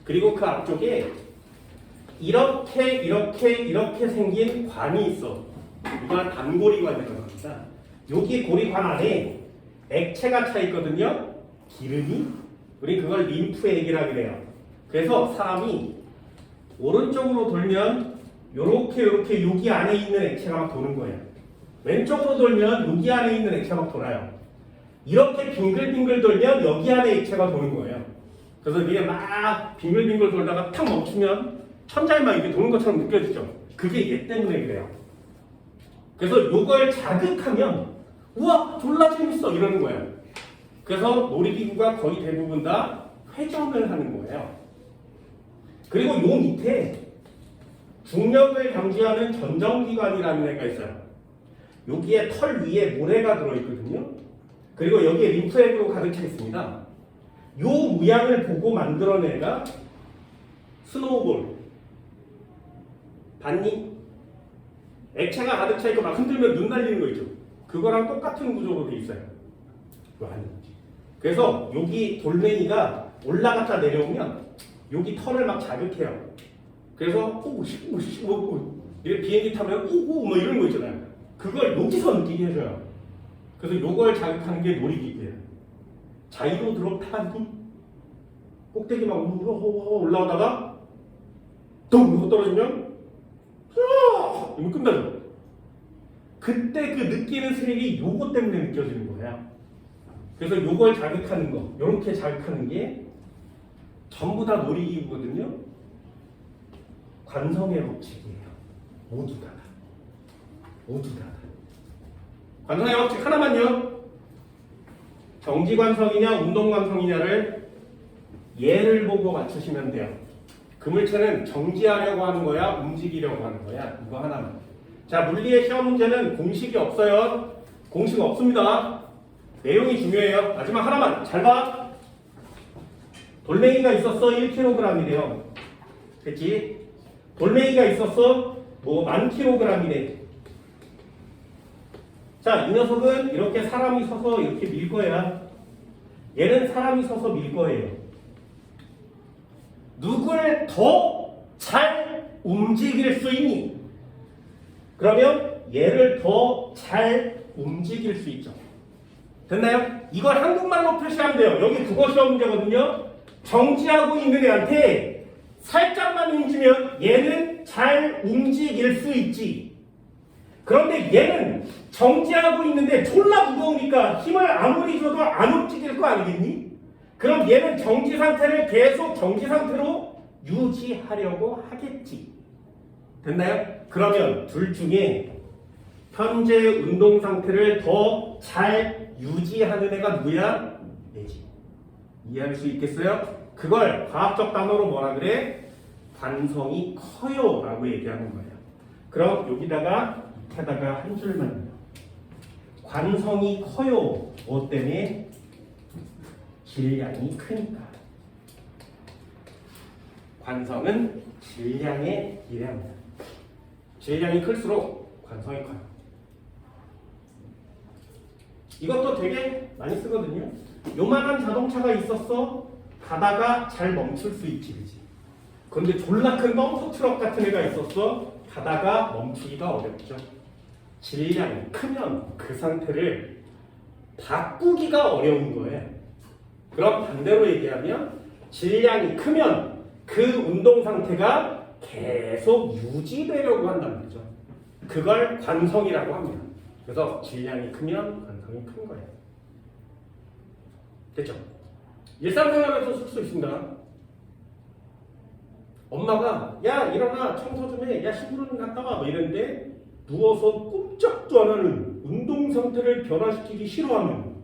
그리고 그 앞쪽에 이렇게 생긴 관이 있어. 이건 단고리관이라고 합니다. 여기 고리관 안에 액체가 차 있거든요. 기름이. 우리 그걸 림프액이라고 그래요. 그래서 사람이 오른쪽으로 돌면 요렇게 여기 안에 있는 액체가 막 도는 거예요. 왼쪽으로 돌면 여기 안에 있는 액체가 막 돌아요. 이렇게 빙글빙글 돌면 여기 안에 액체가 도는 거예요. 그래서 이게 막 빙글빙글 돌다가 탁 멈추면 천장이 막 이렇게 도는 것처럼 느껴지죠. 그게 얘 때문에 그래요. 그래서 요걸 자극하면 우와 졸라 재밌어 이러는 거예요. 그래서 놀이기구가 거의 대부분 다 회전을 하는 거예요. 그리고 요 밑에 중력을 감지하는 전정기관이라는 애가 있어요. 여기에 털 위에 모래가 들어있거든요. 그리고 여기에 림프액으로 가득 차 있습니다. 요 모양을 보고 만들어낸 애가 스노우볼. 봤니? 액체가 가득 차 있고 막 흔들면 눈 날리는 거 있죠. 그거랑 똑같은 구조로 돼 있어요. 그래서 여기 돌멩이가 올라갔다 내려오면 여기 털을 막 자극해요. 그래서 이렇게 비행기 타면 오고 뭐 이런 거 있잖아요. 그걸 여기서 느끼게 해줘요. 그래서 요걸 자극하는 게 놀이기구예요. 자이로 드롭타니 꼭대기 막 올라오다가 咚 하고 떨어지면 이거 끝나죠. 그때 그 느끼는 스릴이 요거 때문에 느껴지는 거예요. 그래서 요걸 자극하는 거, 요렇게 자극하는 게 전부 다 놀이기구거든요. 관성의 법칙이에요. 모두 다. 모두 다. 관성의 법칙 하나만요. 정지관성이냐 운동관성이냐를 예를 보고 맞추시면 돼요. 그 물체는 정지하려고 하는 거야, 움직이려고 하는 거야. 이거 하나만. 자, 물리의 시험 문제는 공식이 없어요. 공식 없습니다. 내용이 중요해요. 마지막 하나만 잘 봐. 돌멩이가 있었어 1kg이래요. 됐지? 돌멩이가 있었어 뭐 10,000kg이래. 자, 이 녀석은 이렇게 사람이 서서 이렇게 밀 거야. 얘는 사람이 서서 밀 거예요. 누굴 더 잘 움직일 수 있니? 그러면 얘를 더 잘 움직일 수 있죠. 됐나요? 이걸 한국말로 표시하면 돼요. 여기 국어 시험 문제거든요. 정지하고 있는 애한테 살짝만 움직이면 얘는 잘 움직일 수 있지. 그런데 얘는 정지하고 있는데 졸라 무거우니까 힘을 아무리 줘도 안 움직일 거 아니겠니? 그럼 얘는 정지 상태를 계속 정지 상태로 유지하려고 하겠지. 됐나요? 그러면 둘 중에 현재 운동 상태를 더 잘 유지하는 애가 누구야? 얘지. 이해할 수 있겠어요? 그걸 과학적 단어로 뭐라 그래? 관성이 커요 라고 얘기하는 거예요. 그럼 여기다가 밑에다가 한 줄만 관성이 커요. 뭐 때문에? 질량이 크니까. 관성은 질량에 비례합니다. 질량이 클수록 관성이 커요. 이것도 되게 많이 쓰거든요. 요만한 자동차가 있었어. 가다가 잘 멈출 수 있지, 그지? 그런데 졸라 큰 덤프 트럭 같은 애가 있었어. 가다가 멈추기가 어렵죠. 질량이 크면 그 상태를 바꾸기가 어려운 거예요. 그럼 반대로 얘기하면 질량이 크면 그 운동 상태가 계속 유지되려고 한다는 거죠. 그걸 관성이라고 합니다. 그래서 질량이 크면 관성이 큰 거예요. 됐죠? 일상생활에서 쓸 수 있습니다. 엄마가 야 일어나 청소 좀 해. 야 시부름 갔다 와. 뭐 이랬는데 누워서 꼼짝도 안 하는 운동 상태를 변화시키기 싫어하는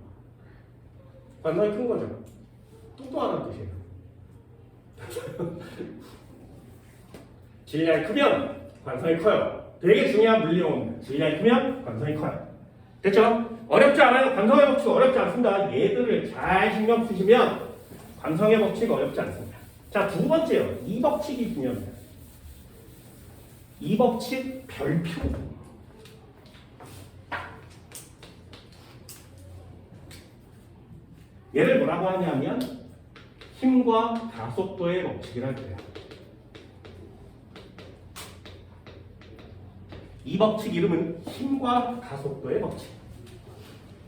관성이 큰 거죠. 뚱뚱하다는 뜻이에요. 질량이 크면 관성이 커요. 되게 중요한 물리용어입니다. 질량이 크면 관성이 커요. 됐죠? 어렵지 않아요. 관성의 법칙 어렵지 않습니다. 얘들을 잘 신경 쓰시면 관성의 법칙 어렵지 않습니다. 자, 두 번째요. 이 법칙이 중요합니다. 이 법칙 별표. 얘를 뭐라고 하냐면 힘과 가속도의 법칙이라고 해요. 이 법칙 이름은 힘과 가속도의 법칙.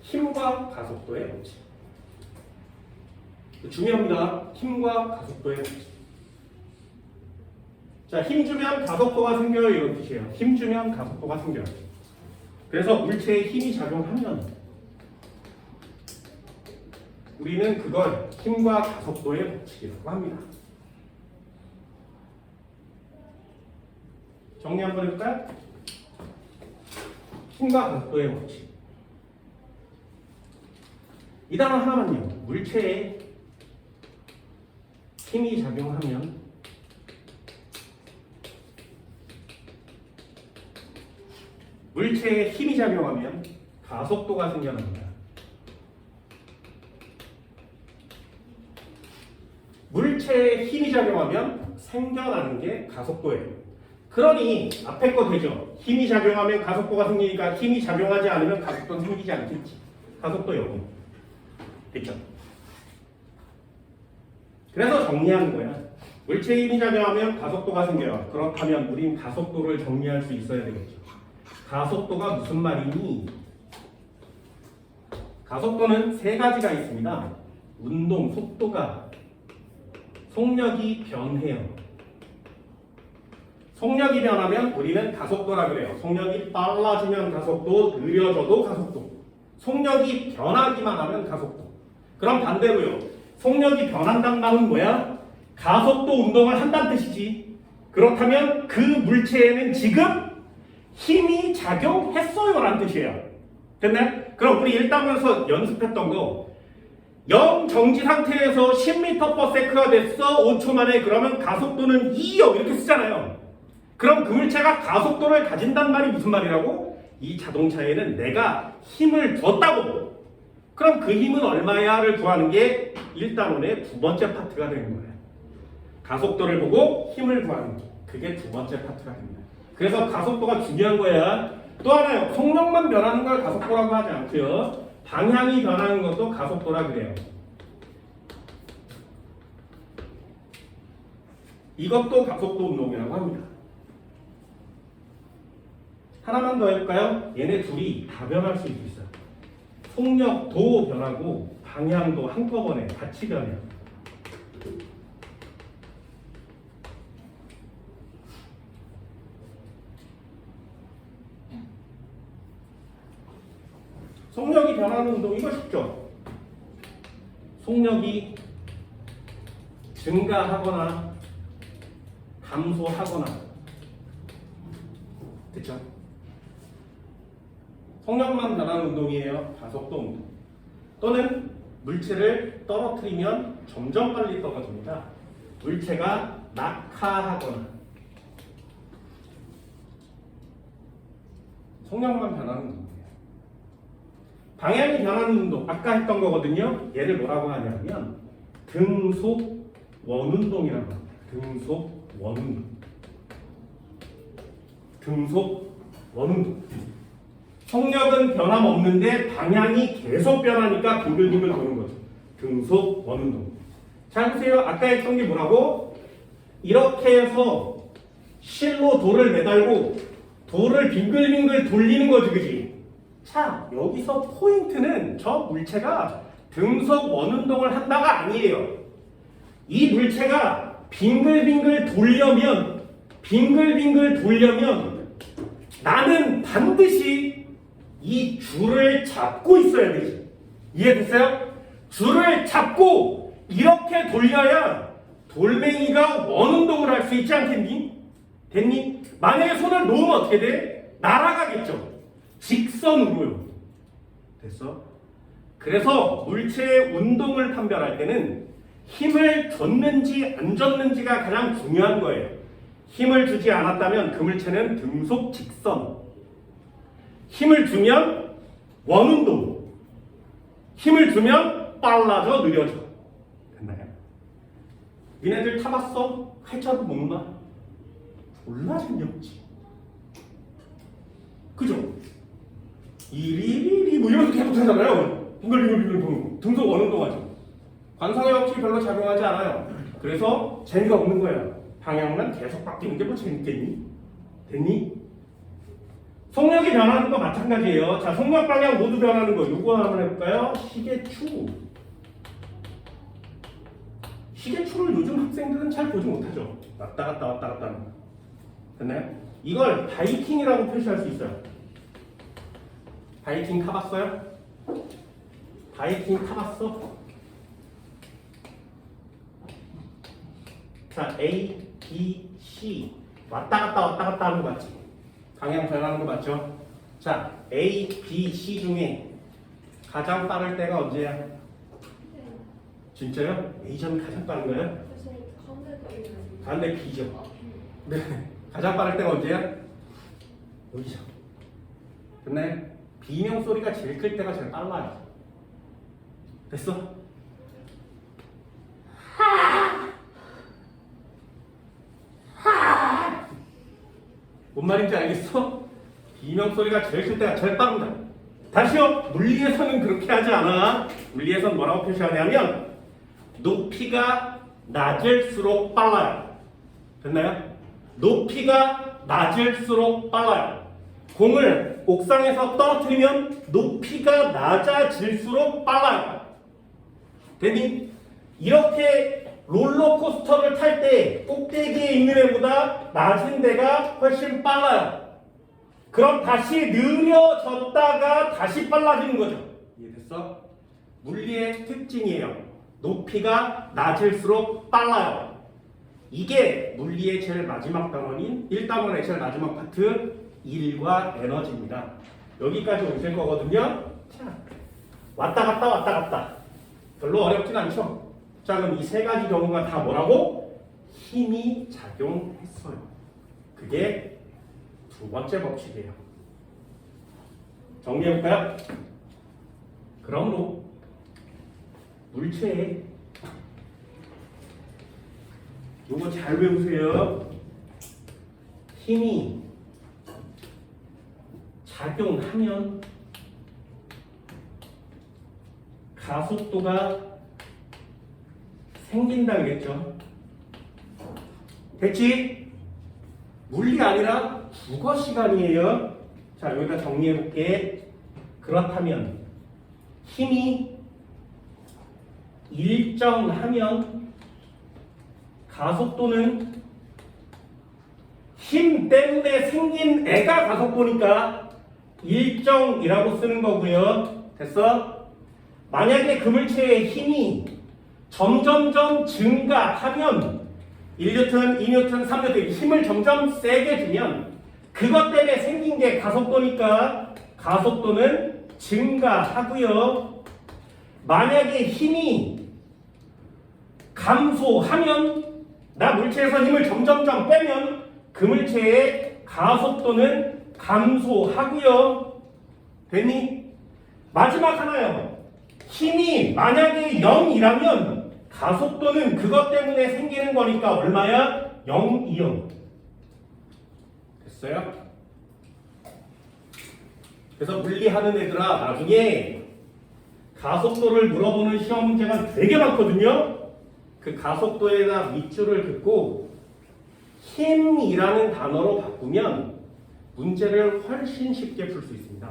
힘과 가속도의 법칙. 중요합니다. 힘과 가속도의 법칙. 자, 힘 주면 가속도가 생겨요. 이런 뜻이에요. 힘 주면 가속도가 생겨요. 그래서 물체에 힘이 작용하면 우리는 그걸 힘과 가속도의 법칙이라고 합니다. 정리 한번 해볼까요? 힘과 가속도의 법칙. 이 단어 하나만요. 물체에 힘이 작용하면 물체에 힘이 작용하면 가속도가 생겨납니다. 물체에 힘이 작용하면 생겨나는 게 가속도예요. 그러니 앞에 거 되죠. 힘이 작용하면 가속도가 생기니까 힘이 작용하지 않으면 가속도는 생기지 않겠지. 가속도 0. 됐죠? 그래서 정리하는 거야. 물체에 힘이 작용하면 가속도가 생겨요. 그렇다면 우린 가속도를 정리할 수 있어야 되겠죠. 가속도가 무슨 말이니? 가속도는 세 가지가 있습니다. 운동 속도가 속력이 변해요. 속력이 변하면 우리는 가속도라 그래요. 속력이 빨라지면 가속도, 느려져도 가속도. 속력이 변하기만 하면 가속도. 그럼 반대로요. 속력이 변한다는 말은 뭐야? 가속도 운동을 한다는 뜻이지. 그렇다면 그 물체에는 지금 힘이 작용했어요 라는 뜻이에요. 됐나요? 그럼 우리 1단원에서 연습했던 거 0 정지 상태에서 10m/s가 됐어 5초 만에. 그러면 가속도는 2요 이렇게 쓰잖아요. 그럼 그 물체가 가속도를 가진단 말이 무슨 말이라고? 이 자동차에는 내가 힘을 줬다고. 그럼 그 힘은 얼마야를 구하는 게 1단원의 두 번째 파트가 되는 거예요. 가속도를 보고 힘을 구하는 게 그게 두 번째 파트가 됩니다. 그래서 가속도가 중요한 거야. 또 하나요. 속력만 변하는 걸 가속도라고 하지 않고요. 방향이 변하는 것도 가속도라 그래요. 이것도 가속도 운동이라고 합니다. 하나만 더 해볼까요? 얘네 둘이 다 변할 수 있어요. 속력도 변하고 방향도 한꺼번에 같이 변해요. 속력이 변하는 운동 이거 쉽죠? 속력이 증가하거나 감소하거나 됐죠? 속력만 변하는 운동이에요. 가속도 운동. 또는 물체를 떨어뜨리면 점점 빨리 떨어집니다. 물체가 낙하하거나 속력만 변하는 운동. 방향이 변하는 운동, 아까 했던 거거든요. 얘를 뭐라고 하냐면 등속 원운동이라고 합니다. 등속 원운동. 등속 원운동. 속력은 변함없는데 방향이 계속 변하니까 빙글빙글 도는 거죠. 등속 원운동. 잘 보세요. 아까 했던 게 뭐라고? 이렇게 해서 실로 돌을 매달고 돌을 빙글빙글 돌리는 거지, 그지? 자, 여기서 포인트는 저 물체가 등속 원운동을 한다가 아니에요. 이 물체가 빙글빙글 돌려면 나는 반드시 이 줄을 잡고 있어야 되지. 이해됐어요? 줄을 잡고 이렇게 돌려야 돌멩이가 원운동을 할 수 있지 않겠니? 됐니? 만약에 손을 놓으면 어떻게 돼? 날아가겠죠. 직선으로요. 됐어? 그래서 물체의 운동을 판별할 때는 힘을 줬는지 안 줬는지가 가장 중요한 거예요. 힘을 주지 않았다면 그 물체는 등속 직선. 힘을 주면 원운동. 힘을 주면 빨라져 느려져. 됐나요? 니네들 타봤어? 할자도 못 놔? 졸라 재미없지. 그죠? 이리리리 뭐 이러면서 계속 타잖아요. 빙글빙글 등속 원운동하죠. 관성의 법칙이 별로 작용하지 않아요. 그래서 재미가 없는 거예요. 방향만 계속 바뀌는 게 뭐 재밌겠니? 됐니? 속력이 변하는 거 마찬가지예요. 자, 속력 방향 모두 변하는 거 요거 한번 해볼까요? 시계추. 시계추를 요즘 학생들은 잘 보지 못하죠. 왔다 갔다 왔다 갔다 하는 거. 됐나요? 이걸 바이킹이라고 표시할 수 있어요. 바이킹 타봤어요? 바이킹 타봤어? 자, A, B, C 왔다 갔다 하는 거 맞지? 방향 변하는 거 맞죠? 자, A, B, C 중에 가장 빠를 때가 언제야? 네. 진짜요? A점이 가장 빠른 거예요? 그래서 가운데 떨리는. 가운데 B죠. 네. 가장 빠를 때가 언제야? 여기죠. 됐나요? B명 소리가 제일 클 때가 제일 빨라요. 됐어? 뭔 말인지 알겠어? B명 소리가 제일 클 때가 제일 빠릅니다. 다시요. 물리에서는 그렇게 하지 않아. 물리에서는 뭐라고 표시하냐면 높이가 낮을수록 빨라요. 됐나요? 높이가 낮을수록 빨라요. 공을 옥상에서 떨어뜨리면 높이가 낮아질수록 빨라요. 됐니? 이렇게 롤러코스터를 탈 때 꼭대기에 있는 애보다 낮은 데가 훨씬 빨라요. 그럼 다시 느려졌다가 다시 빨라지는 거죠. 이해됐어? 물리의 특징이에요. 높이가 낮을수록 빨라요. 이게 물리의 제일 마지막 단원인 1단원의 제일 마지막 파트 1과 에너지입니다. 여기까지 오실 거거든요. 자, 왔다 갔다. 별로 어렵진 않죠? 자, 그럼 이 세 가지 경우가 다 뭐라고? 힘이 작용했어요. 그게 두 번째 법칙이에요. 정리해볼까요? 그러므로 물체에 요거 잘 외우세요. 힘이 작용하면 가속도가 생긴다 그랬죠. 됐지? 물리 아니라 국어 시간이에요. 자, 여기다 정리해볼게. 그렇다면 힘이 일정하면 가속도는 힘 때문에 생긴 애가 가속도니까 일정이라고 쓰는 거고요. 됐어? 만약에 그 물체의 힘이 점점점 증가하면 1뉴턴, 2뉴턴, 3뉴턴 힘을 점점 세게 주면 그것 때문에 생긴 게 가속도니까 가속도는 증가하고요. 만약에 힘이 감소하면 나 물체에서 힘을 점점점 빼면 그 물체의 가속도는 감소하고요. 됐니? 마지막 하나요. 힘이 만약에 0이라면 가속도는 그것 때문에 생기는 거니까 얼마야? 0이요. 됐어요? 그래서 물리하는 애들아 나중에 가속도를 물어보는 시험 문제가 되게 많거든요. 그 가속도에다 밑줄을 긋고 힘이라는 단어로 바꾸면 문제를 훨씬 쉽게 풀 수 있습니다.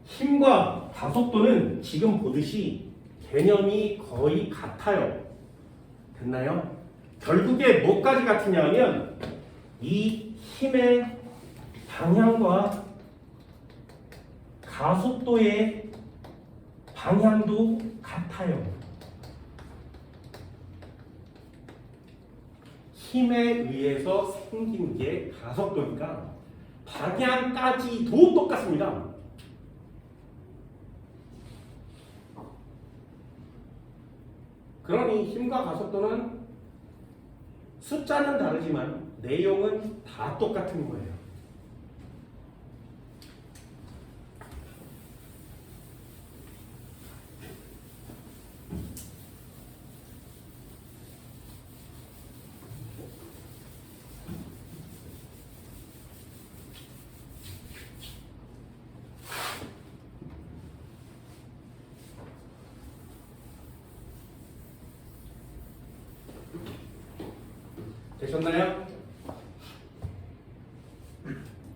힘과 가속도는 지금 보듯이 개념이 거의 같아요. 됐나요? 결국에 뭐까지 같으냐 하면 이 힘의 방향과 가속도의 방향도 같아요. 힘에 의해서 생긴 게 가속도니까 방향까지도 똑같습니다. 그러니 힘과 가속도는 숫자는 다르지만 내용은 다 똑같은 거예요. 되셨나요?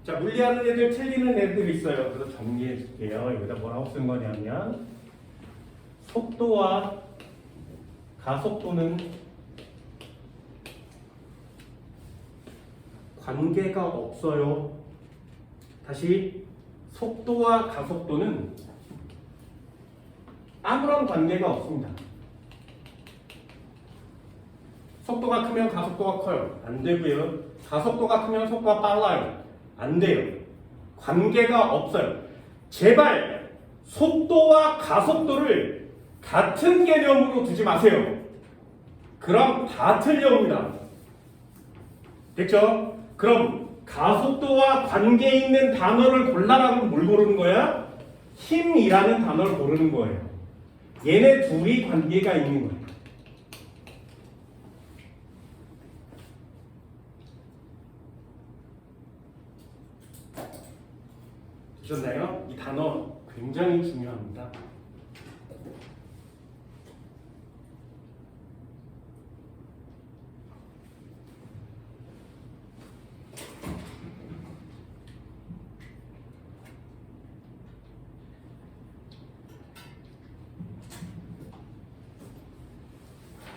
자, 물리하는 애들 틀리는 애들이 있어요. 그래서 정리해 줄게요. 여기다 뭐라고 쓴 거냐면 속도와 가속도는 관계가 없어요. 다시 속도와 가속도는 아무런 관계가 없습니다. 속도가 크면 가속도가 커요. 안 되고요. 가속도가 크면 속도가 빨라요. 안 돼요. 관계가 없어요. 제발 속도와 가속도를 같은 개념으로 두지 마세요. 그럼 다 틀려옵니다. 됐죠? 그럼 가속도와 관계 있는 단어를 골라라고 뭘 고르는 거야? 힘이라는 단어를 고르는 거예요. 얘네 둘이 관계가 있는 거예요. 보셨나요? 이 단어 굉장히 중요합니다.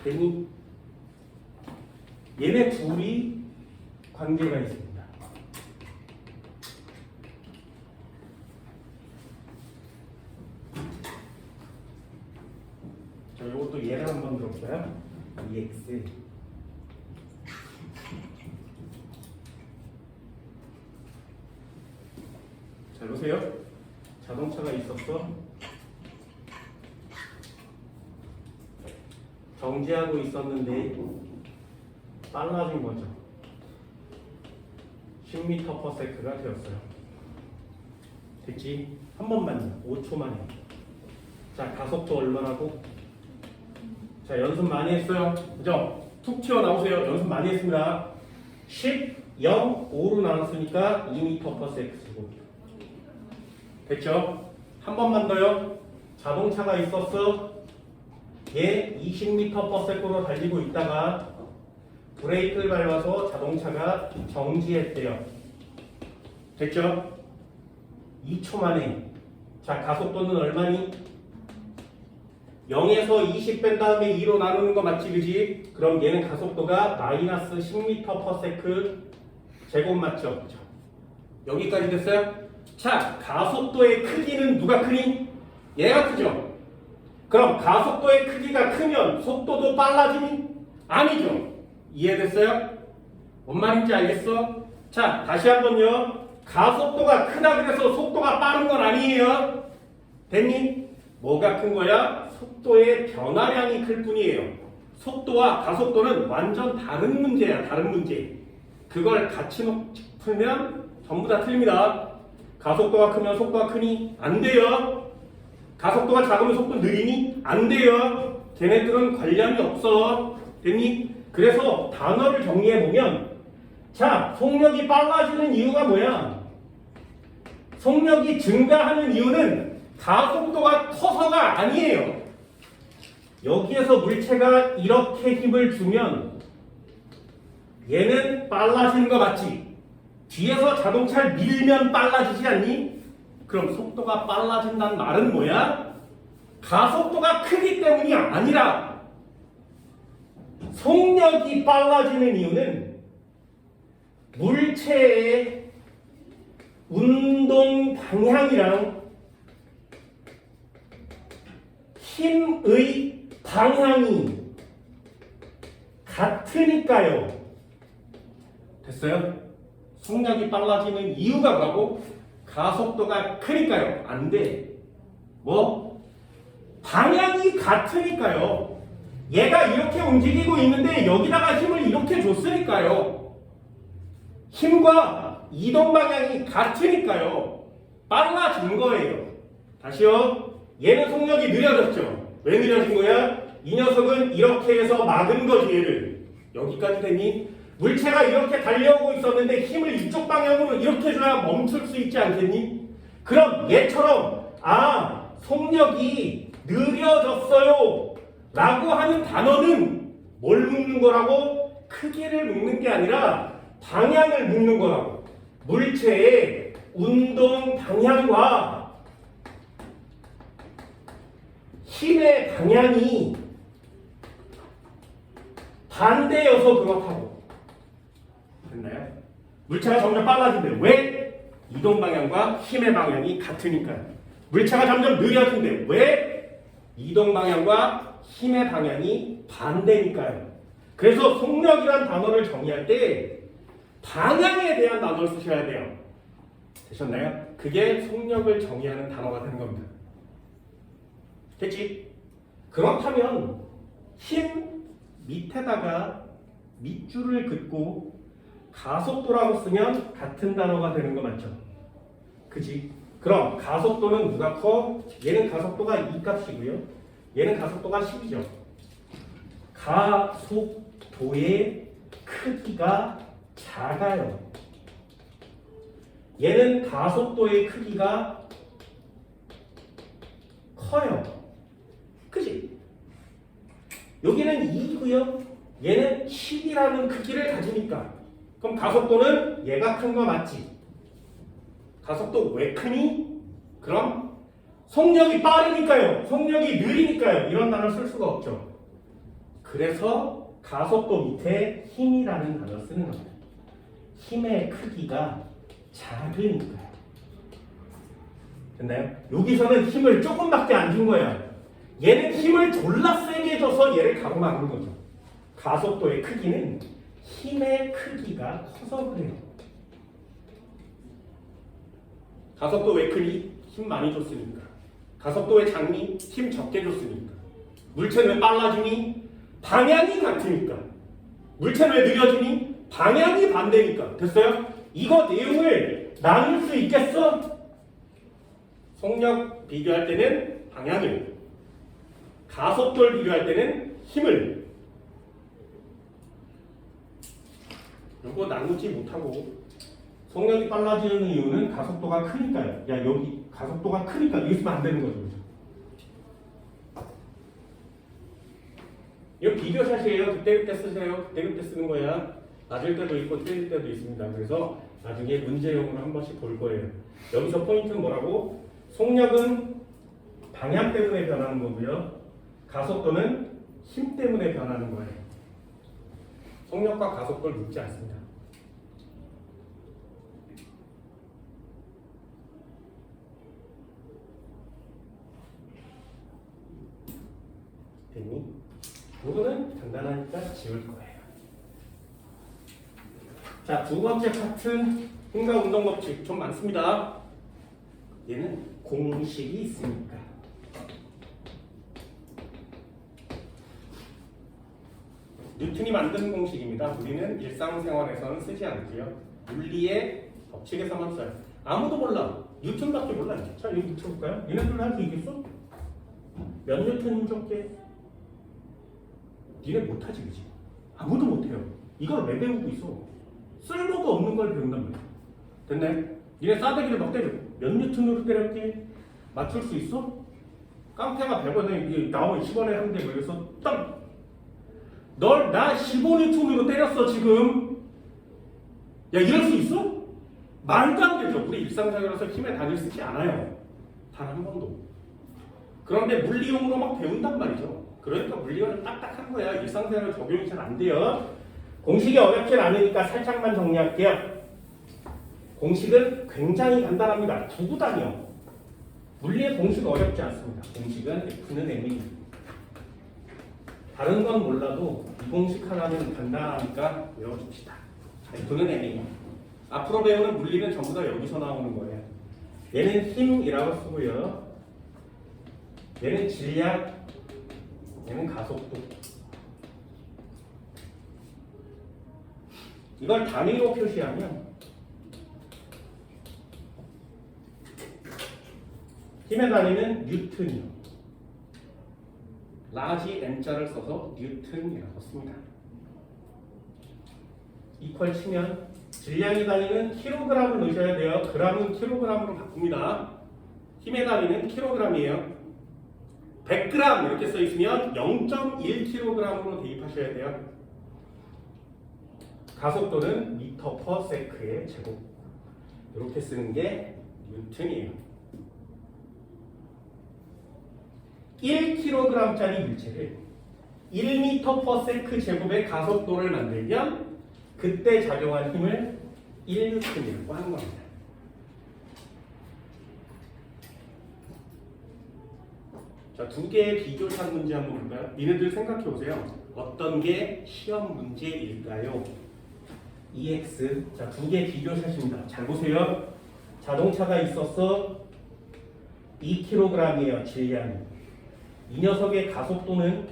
괜히 얘네 둘이 관계가 있습니다. 자, 이것도 예를 한번 들어볼까요? EX 잘 보세요. 자동차가 있었어. 정지하고 있었는데 빨라진 거죠. 10m/s가 되었어요. 됐지? 한 번만요. 5초 만에. 자, 가속도 얼마라고? 자, 연습 많이 했어요. 그죠? 툭 튀어나오세요. 연습 많이 했습니다. 10, 0, 5로 나눴으니까 2m/s고. 됐죠? 한 번만 더요. 자동차가 있었어. 얘 20m/s로 달리고 있다가 브레이크를 밟아서 자동차가 정지했대요. 됐죠? 2초 만에. 자, 가속도는 얼마니? 0에서 20 뺀 다음에 2로 나누는 거 맞지, 그지? 그럼 얘는 가속도가 마이너스 10m/s 제곱 맞죠? 그죠? 여기까지 됐어요? 자, 가속도의 크기는 누가 크니? 얘가 크죠? 그럼 가속도의 크기가 크면 속도도 빨라지니? 아니죠? 이해됐어요? 뭔 말인지 알겠어? 자, 다시 한번요. 가속도가 크다 그래서 속도가 빠른 건 아니에요. 됐니? 뭐가 큰 거야? 속도의 변화량이 클 뿐이에요. 속도와 가속도는 완전 다른 문제야. 다른 문제. 그걸 같이 풀면 전부 다 틀립니다. 가속도가 크면 속도가 크니? 안 돼요. 가속도가 작으면 속도 느리니? 안 돼요. 걔네들은 관련이 없어. 됐니? 그래서 단어를 정리해보면, 자, 속력이 빨라지는 이유가 뭐야? 속력이 증가하는 이유는 가속도가 커서가 아니에요. 여기에서 물체가 이렇게 힘을 주면 얘는 빨라지는 거 맞지? 뒤에서 자동차를 밀면 빨라지지 않니? 그럼 속도가 빨라진다는 말은 뭐야? 가속도가 크기 때문이 아니라 속력이 빨라지는 이유는 물체의 운동 방향이랑 힘의 방향이 같으니까요. 됐어요? 속력이 빨라지는 이유가 뭐라고? 가속도가 크니까요. 안 돼. 뭐? 방향이 같으니까요. 얘가 이렇게 움직이고 있는데 여기다가 힘을 이렇게 줬으니까요. 힘과 이동 방향이 같으니까요. 빨라진 거예요. 다시요. 얘는 속력이 느려졌죠. 왜 느려진 거야? 이 녀석은 이렇게 해서 막은 거지 얘를. 여기까지 되니? 물체가 이렇게 달려오고 있었는데 힘을 이쪽 방향으로 이렇게 줘야 멈출 수 있지 않겠니? 그럼 얘처럼 속력이 느려졌어요 라고 하는 단어는 뭘 묻는 거라고? 크기를 묻는 게 아니라 방향을 묻는 거라고. 물체의 운동 방향과 힘의 방향이 반대여서 그렇다고. 됐나요? 물체가 점점 빨라진대. 왜? 이동 방향과 힘의 방향이 같으니까요. 물체가 점점 느려진대. 왜? 이동 방향과 힘의 방향이 반대니까요. 그래서 속력이란 단어를 정의할 때 방향에 대한 단어를 쓰셔야 돼요. 되셨나요? 그게 속력을 정의하는 단어가 되는 겁니다. 됐지? 그렇다면 힘 밑에다가 밑줄을 긋고 가속도라고 쓰면 같은 단어가 되는 거 맞죠? 그지? 그럼 가속도는 누가 커? 얘는 가속도가 2 값이고요. 얘는 가속도가 10이죠. 가속도의 크기가 작아요. 얘는 가속도의 크기가 커요. 그지? 여기는 2고요. 얘는 10이라는 크기를 가지니까. 그럼 가속도는 얘가 큰 거 맞지? 가속도 왜 크니? 그럼 속력이 빠르니까요. 속력이 느리니까요. 이런 단어를 쓸 수가 없죠. 그래서 가속도 밑에 힘이라는 단어를 쓰는 겁니다. 힘의 크기가 작으니까요. 됐나요? 여기서는 힘을 조금밖에 안 준 거야. 얘는 힘을 졸라 세게 줘서 얘를 가로막은 거죠. 가속도의 크기는 힘의 크기가 커서 그래요. 가속도 왜 크니? 힘 많이 줬으니까. 가속도 왜 작니? 힘 적게 줬으니까. 물체는 왜 빨라지니? 방향이 같으니까. 물체는 왜 느려지니? 방향이 반대니까. 됐어요? 이거 내용을 나눌 수 있겠어? 속력 비교할 때는 방향을, 가속도를 비교할 때는 힘을. 이거 나누지 못하고 속력이 빨라지는 이유는 가속도가 크니까요. 야 여기 가속도가 크니까 이거 쓰면 안 되는 거죠. 이거 비교샷이에요. 그때 쓰세요. 그때 쓰는 거야. 맞을 때도 있고 틀릴 때도 있습니다. 그래서 나중에 문제용으로 한 번씩 볼 거예요. 여기서 포인트는 뭐라고? 속력은 방향 때문에 변하는 거고요. 가속도는 힘 때문에 변하는 거예요. 속력과 가속도를 묻지 않습니다. 됐니? 이거는 간단하니까 지울 거예요. 자, 두 번째 파트 힘과 운동 법칙 좀 많습니다. 얘는 공식이 있으니까. 뉴턴이 만든 공식입니다. 우리는 일상생활에서는 쓰지 않고요. 물리의 법칙에서만 써요. 아무도 몰라. 뉴턴밖에 몰라. 자, 여기 붙여볼까요? 얘네들 할 수 있겠어? 몇 뉴턴 적게? 니네 못하지, 그치? 아무도 못해요. 이걸 왜 배우고 있어? 쓸모도 없는 걸 배운단 말이야. 됐네? 니네 싸대기를 막 때려. 몇 뉴턴으로 때렸게? 맞출 수 있어? 깡패가 100원에 나오면 10원에 한대 그래서 딱 나 15뉴턴으로 때렸어 지금. 야 이럴 수 있어? 말도 안 되죠. 우리 일상생활에서 힘에 다닐 수 있지 않아요. 단 한 번도. 그런데 물리용으로 막 배운단 말이죠. 그러니까 물리용은 딱딱한 거야. 일상생활에 적용이 잘 안 돼요. 공식이 어렵진 않으니까 살짝만 정리할게요. 공식은 굉장히 간단합니다. 두 구단이요. 물리의 공식 어렵지 않습니다. 공식은 F는 M이. 다른 건 몰라도 이 공식 하나는 간단하니까 외워줍시다. F는 M이. 앞으로 배우는 물리는 전부 다 여기서 나오는 거예요. 얘는 힘이라고 쓰고요. 얘는 질량, 얘는 가속도. 이걸 단위로 표시하면 힘의 단위는 뉴턴이요. 라지 N자를 써서 뉴턴이라고 씁니다. 이퀄 치면 질량의 단위는 킬로그램을 넣으셔야 돼요. 그램은 킬로그램으로 바꿉니다. 힘의 단위는 킬로그램이에요. 100g 이렇게 써 있으면 0.1kg으로 대입하셔야 돼요. 가속도는 미터 퍼 세크의 제곱. 이렇게 쓰는 게 뉴턴이에요. 1kg짜리 물체를 1m 퍼 세크 제곱의 가속도를 만들면 그때 작용한 힘을 1뉴턴이라고 하는 겁니다. 자, 두 개의 비교차 문제 한번 볼까요? 니네들 생각해 보세요. 어떤 게 시험 문제일까요? EX. 자, 두 개 비교샷입니다. 잘 보세요. 자동차가 있었어. 2kg이에요. 질량이. 이 녀석의 가속도는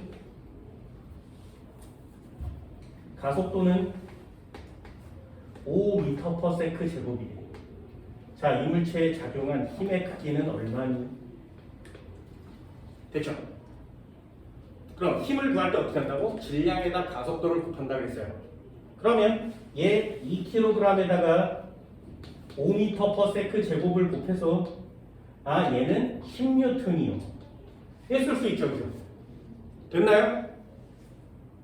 5m/s 제곱이에요. 자, 이 물체에 작용한 힘의 크기는 얼마니? 됐죠? 그럼 힘을 구할 때 어떻게 한다고? 질량에다 가속도를 곱한다고 했어요. 그러면 얘 2kg에다가 5m/s 제곱을 곱해서 얘는 10뉴턴이요. 했을 수 있죠, 그죠? 됐나요?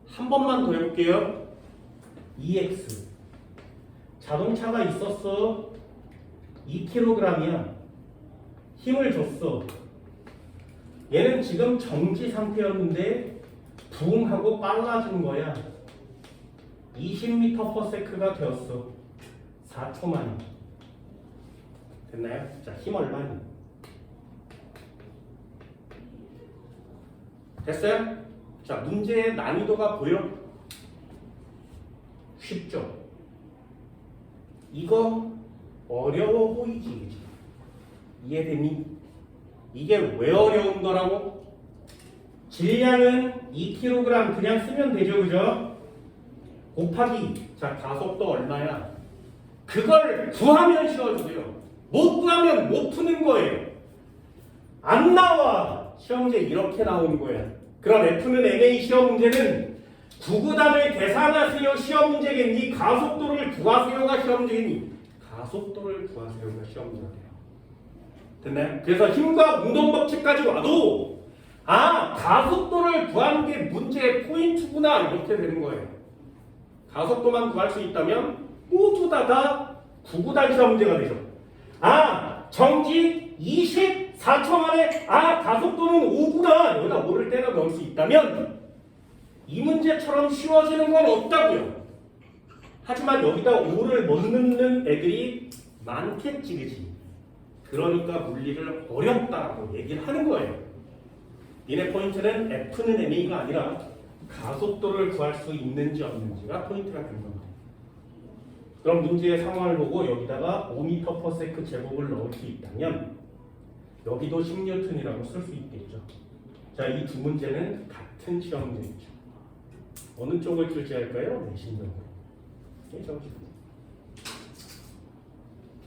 한 번만 더 해볼게요. EX. 자동차가 있었어. 2kg이야. 힘을 줬어. 얘는 지금 정지 상태였는데 붕 하고 빨라진 거야. 20m/s가 되었어. 4초 만에. 됐나요? 자, 힘 얼마니? 됐어요? 자, 문제의 난이도가 보여? 쉽죠? 이거 어려워 보이지? 그치? 이해되니? 이게 왜 어려운 거라고? 질량은 2kg 그냥 쓰면 되죠, 그죠? 곱하기, 자, 가속도 얼마야? 그걸 구하면 쉬워져요. 못 구하면 못 푸는 거예요. 안 나와. 시험 문제 이렇게 나오는 거야. 그럼 F는 MA 시험 문제는 구구단을 계산하세요 시험 문제겠니? 가속도를 구하세요가 시험 문제겠니? 가속도를 구하세요가 시험 문제가 돼요. 됐나요? 그래서 힘과 운동 법칙까지 와도 가속도를 구하는 게 문제의 포인트구나 이렇게 되는 거예요. 가속도만 구할 수 있다면 모두 다 구구단 시험 문제가 되죠. 정지 24초 만에 가속도는 5구나 여기다 5를 때려 넣을 수 있다면 이 문제처럼 쉬워지는 건 없다고요. 하지만 여기다 5를 못 넣는 애들이 많겠지, 그치? 그러니까 물리를 어렵다고 얘기를 하는 거예요. 니네 포인트는 F는 MA가 아니라 가속도를 구할 수 있는지 없는지가 포인트가 되는 겁니다. 그럼 문제의 상황을 보고 여기다가 5m/s 제곱을 넣을 수 있다면 여기도 10뉴턴이라고 쓸 수 있겠죠. 자, 이 두 문제는 같은 시험 문제이죠. 어느 쪽을 출제할까요? 내신적으로.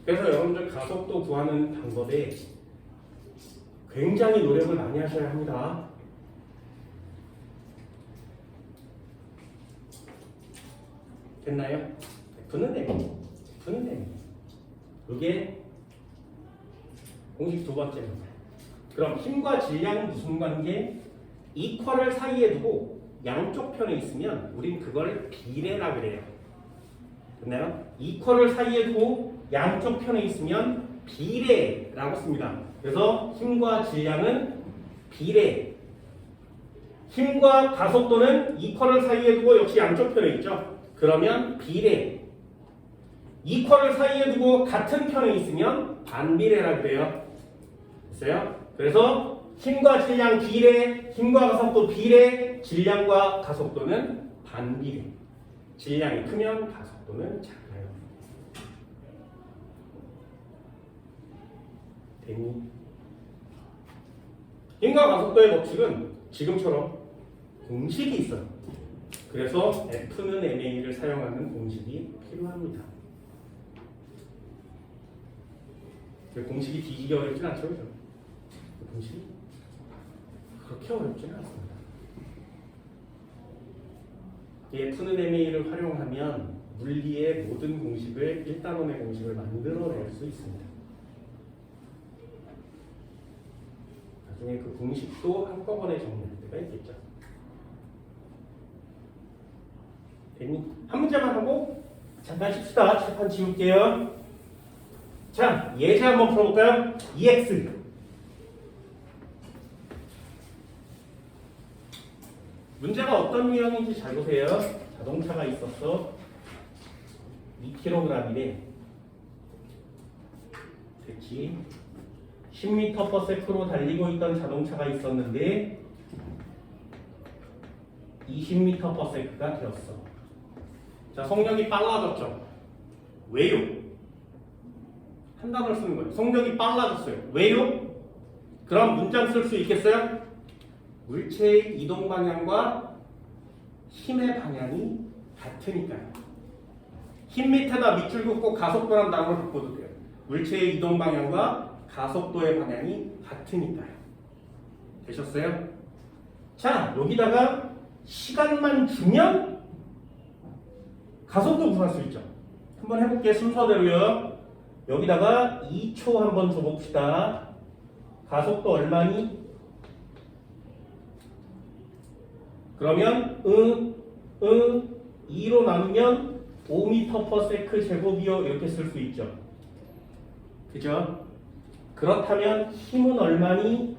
그래서 여러분들 가속도 구하는 방법에 굉장히 노력을 많이 하셔야 합니다. 됐나요? F는 M. F는 M. 이게 공식 두 번째입니다. 그럼 힘과 질량은 무슨 관계? 이퀄을 사이에 두고 양쪽 편에 있으면 우린 그걸 비례라 그래요. 됐나요? 이퀄을 사이에 두고 양쪽 편에 있으면 비례라고 씁니다. 그래서 힘과 질량은 비례. 힘과 가속도는 이퀄을 사이에 두고 역시 양쪽 편에 있죠. 그러면 비례. 이퀄을 사이에 두고 같은 편에 있으면 반비례라 그래요. 됐어요? 그래서 힘과 질량 비례, 힘과 가속도 비례, 질량과 가속도는 반비례. 질량이 크면 가속도는 작아요. 됐니? 힘과 가속도의 법칙은 지금처럼 공식이 있어요. 그래서 F는 MA를 사용하는 공식이 필요합니다. 그 공식이 뒤지기 어렵진 않죠, 그죠? 그 공식이 그렇게 어렵지는 않습니다. 이 F는 MA를 활용하면 물리의 모든 공식을 1단원의 공식을 만들어낼 수 있습니다. 나중에 그 공식도 한꺼번에 정리할 때가 있겠죠. 됐니? 한 문제만 하고 잠깐 쉽시다. 칠판 지울게요. 자, 예제 한번 풀어볼까요? EX 문제가 어떤 유형인지 잘 보세요. 자동차가 있었어. 2kg이래. 됐지? 10m/s로 달리고 있던 자동차가 있었는데 20m/s가 되었어. 자, 속력이 빨라졌죠. 왜요? 한 단어를 쓰는 거예요. 속력이 빨라졌어요. 왜요? 그럼 문장 쓸 수 있겠어요? 물체의 이동 방향과 힘의 방향이 같으니까요. 힘 밑에다 밑줄 긋고 가속도란 단어를 바꿔도 돼요. 물체의 이동 방향과 가속도의 방향이 같으니까요. 되셨어요? 자, 여기다가 시간만 주면 가속도 구할 수 있죠. 한번 해볼게요. 순서대로요. 여기다가 2초 한번 줘봅시다. 가속도 얼마니? 그러면 2로 나누면 5m/s 제곱이요. 이렇게 쓸 수 있죠. 그죠? 그렇다면 힘은 얼마니?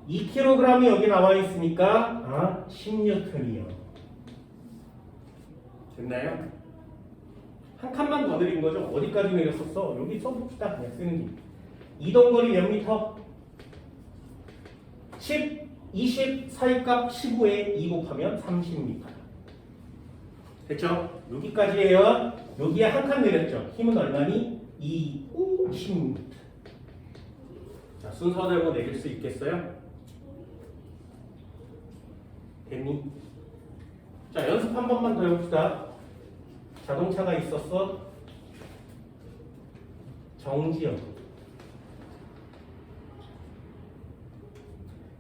2kg이 여기 나와 있으니까 10N이요. 됐나요? 한 칸만 더 드린 거죠. 어디까지 내렸었어? 여기 써봅시다. 그냥 쓰는 게. 이동거리 몇 미터? 10, 20, 사이값 15에 2 곱하면 30m. 됐죠? 여기까지예요. 여기에 한 칸 내렸죠. 힘은 얼마니? 2, 5, 10m. 자, 순서대로 내릴 수 있겠어요? 됐니? 자, 연습 한 번만 더 해봅시다. 자동차가 있었어. 정지역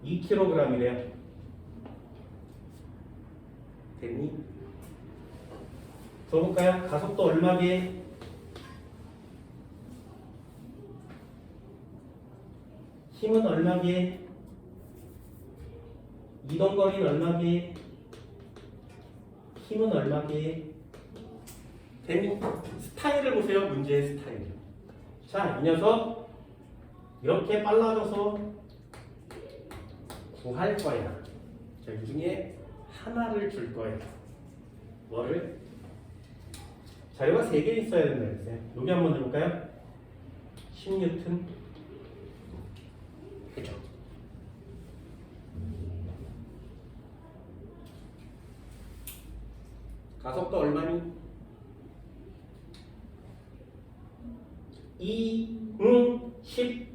2kg이래요. 됐니? 줘볼까요? 가속도 얼마게? 힘은 얼마게? 이동거리는 얼마게? 힘은 얼마게? 됐니? 스타일을 보세요. 문제의 스타일이요. 자, 이 녀석 이렇게 빨라져서 구할 거야. 자, 이 중에 하나를 줄 거야. 뭐를? 자료가 3개 있어야 된다 그랬어요. 여기 한번 해볼까요? 10N. 그죠? 가속도 얼마니? 10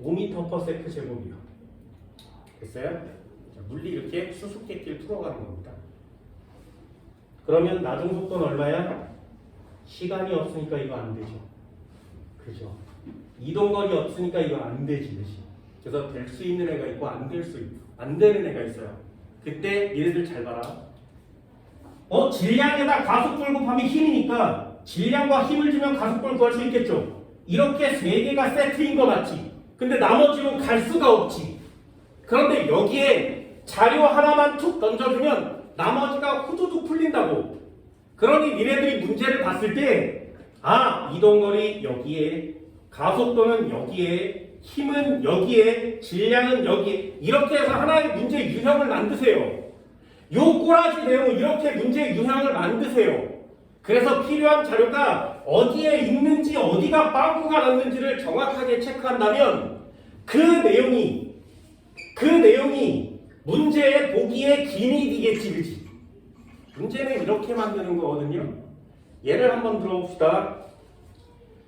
5m/s 제곱이요. 됐어요? 자, 물리 이렇게 수수께끼를 풀어가는 겁니다. 그러면 나중 속도는 얼마야? 시간이 없으니까 이거 안 되죠. 그죠? 이동거리 없으니까 이거 안 되지, 그지? 그래서 될 수 있는 애가 있고 안 되는 애가 있어요. 그때 얘네들 잘 봐라. 질량에다 가속도를 곱하면 힘이니까 질량과 힘을 주면 가속도를 구할 수 있겠죠. 이렇게 세 개가 세트인 거 맞지? 근데 나머지로 갈 수가 없지. 그런데 여기에 자료 하나만 툭 던져주면 나머지가 후두둑 풀린다고. 그러니 니네들이 문제를 봤을 때, 아, 이동거리 여기에, 가속도는 여기에, 힘은 여기에, 질량은 여기에, 이렇게 해서 하나의 문제 유형을 만드세요. 요 꼬라지 내용 이렇게 문제 유형을 만드세요. 그래서 필요한 자료가 어디에 있는지, 어디가 빵꾸가 났는지를 정확하게 체크한다면 그 내용이 문제의 보기에 김이 되겠지, 그치? 문제는 이렇게 만드는 거거든요. 예를 한번 들어봅시다.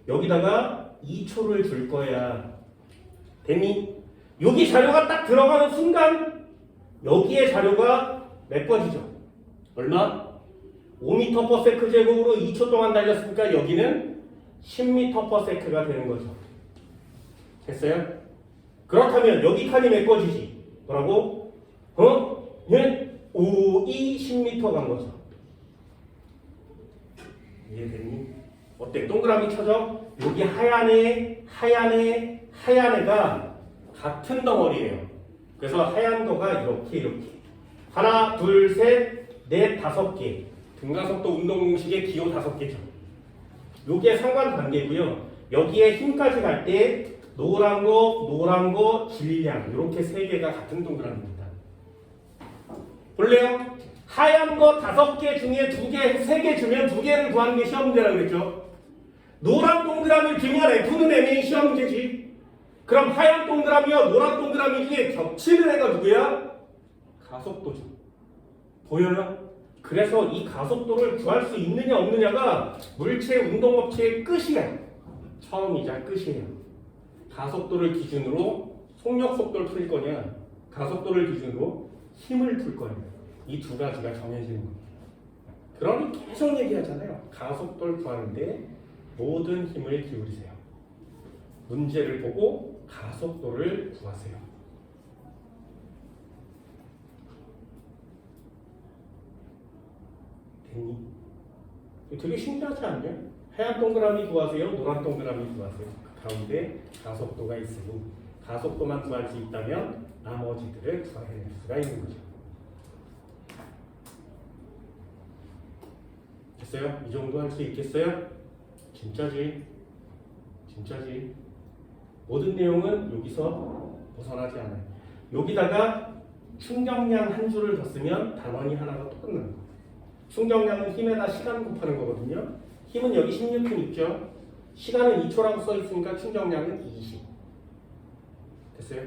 여기다가 2초를 줄 거야. 됐니? 여기 자료가 딱 들어가는 순간 여기에 자료가 메꿔지죠. 얼마? 5m/s 제곱으로 2초 동안 달렸으니까 여기는 10m/s가 되는 거죠. 됐어요? 그렇다면 여기 칸이 메꿔지지. 뭐라고? 5, 2, 10m 간 거죠. 이해됐니? 어때? 동그라미 쳐져? 여기 하얀 애가 같은 덩어리예요. 그래서 하얀 거가 이렇게 하나, 둘, 셋, 넷, 5개. 등가속도 운동 공식의 기호 5개죠. 요게 상관관계고요. 여기에 힘까지 갈 때 노란 거, 질량 이렇게 3개가 같은 동그라미입니다. 볼래요? 하얀 거 5개 중에 2개, 3개 주면 2개를 구하는 게 시험 문제라고 그랬죠. 노란 동그라미를 주면 F는 M의 시험 문제지. 그럼 하얀 동그라미와 노란 동그라미 중에 겹치는 애가 누구야? 가속도죠. 보여요? 그래서 이 가속도를 구할 수 있느냐 없느냐가 물체 운동법칙의 끝이야. 처음이자 끝이에요. 가속도를 기준으로 속력 속도를 풀 거냐, 가속도를 기준으로 힘을 풀 거냐. 이 두 가지가 정해지는 겁니다. 그러니 계속 얘기하잖아요. 가속도를 구하는데 모든 힘을 기울이세요. 문제를 보고 가속도를 구하세요. 됐니? 되게 신기하지 않냐? 하얀 동그라미 구하세요, 노란 동그라미 구하세요. 그 가운데 가속도가 있으니 가속도만 구할 수 있다면 나머지들을 구해낼 수가 있는 거죠. 됐어요? 이 정도 할 수 있겠어요? 진짜지? 모든 내용은 여기서 벗어나지 않아요. 여기다가 충격량 한 줄을 더 쓰면 단원이 하나가 또 끝나는 거예요. 충격량은 힘에다 시간 곱하는 거거든요. 힘은 여기 16분 있죠. 시간은 2초라고 써 있으니까 충격량은 20. 됐어요?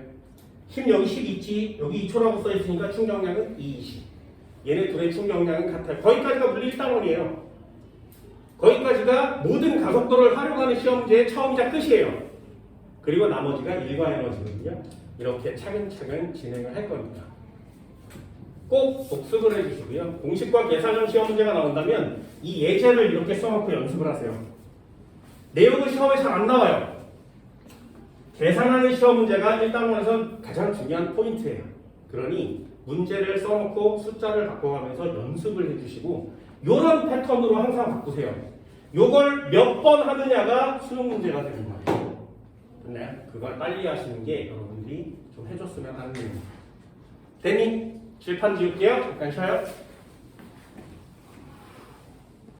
힘 여기 10 있지. 여기 2초라고 써 있으니까 충격량은 20. 얘네 둘의 충격량은 같아요. 거기까지가 물리 1단원이에요. 거기까지가 모든 가속도를 활용하는 시험 문제의 처음이자 끝이에요. 그리고 나머지가 일과 에너지거든요. 이렇게 차근차근 진행을 할 겁니다. 꼭 복습을 해주시고요. 공식과 계산형 시험 문제가 나온다면 이 예제를 이렇게 써놓고 연습을 하세요. 내용은 시험에 잘 안 나와요. 계산하는 시험 문제가 1단원에서 가장 중요한 포인트예요. 그러니 문제를 써놓고 숫자를 바꿔가면서 연습을 해주시고 이런 패턴으로 항상 바꾸세요. 요걸 몇 번 하느냐가 수능 문제가 되는 거예요. 근데 그걸 빨리 하시는 게 여러분들이 좀 해줬으면 하는 일입니다. 됐니? 칠판 지울게요. 잠깐 쉬어요.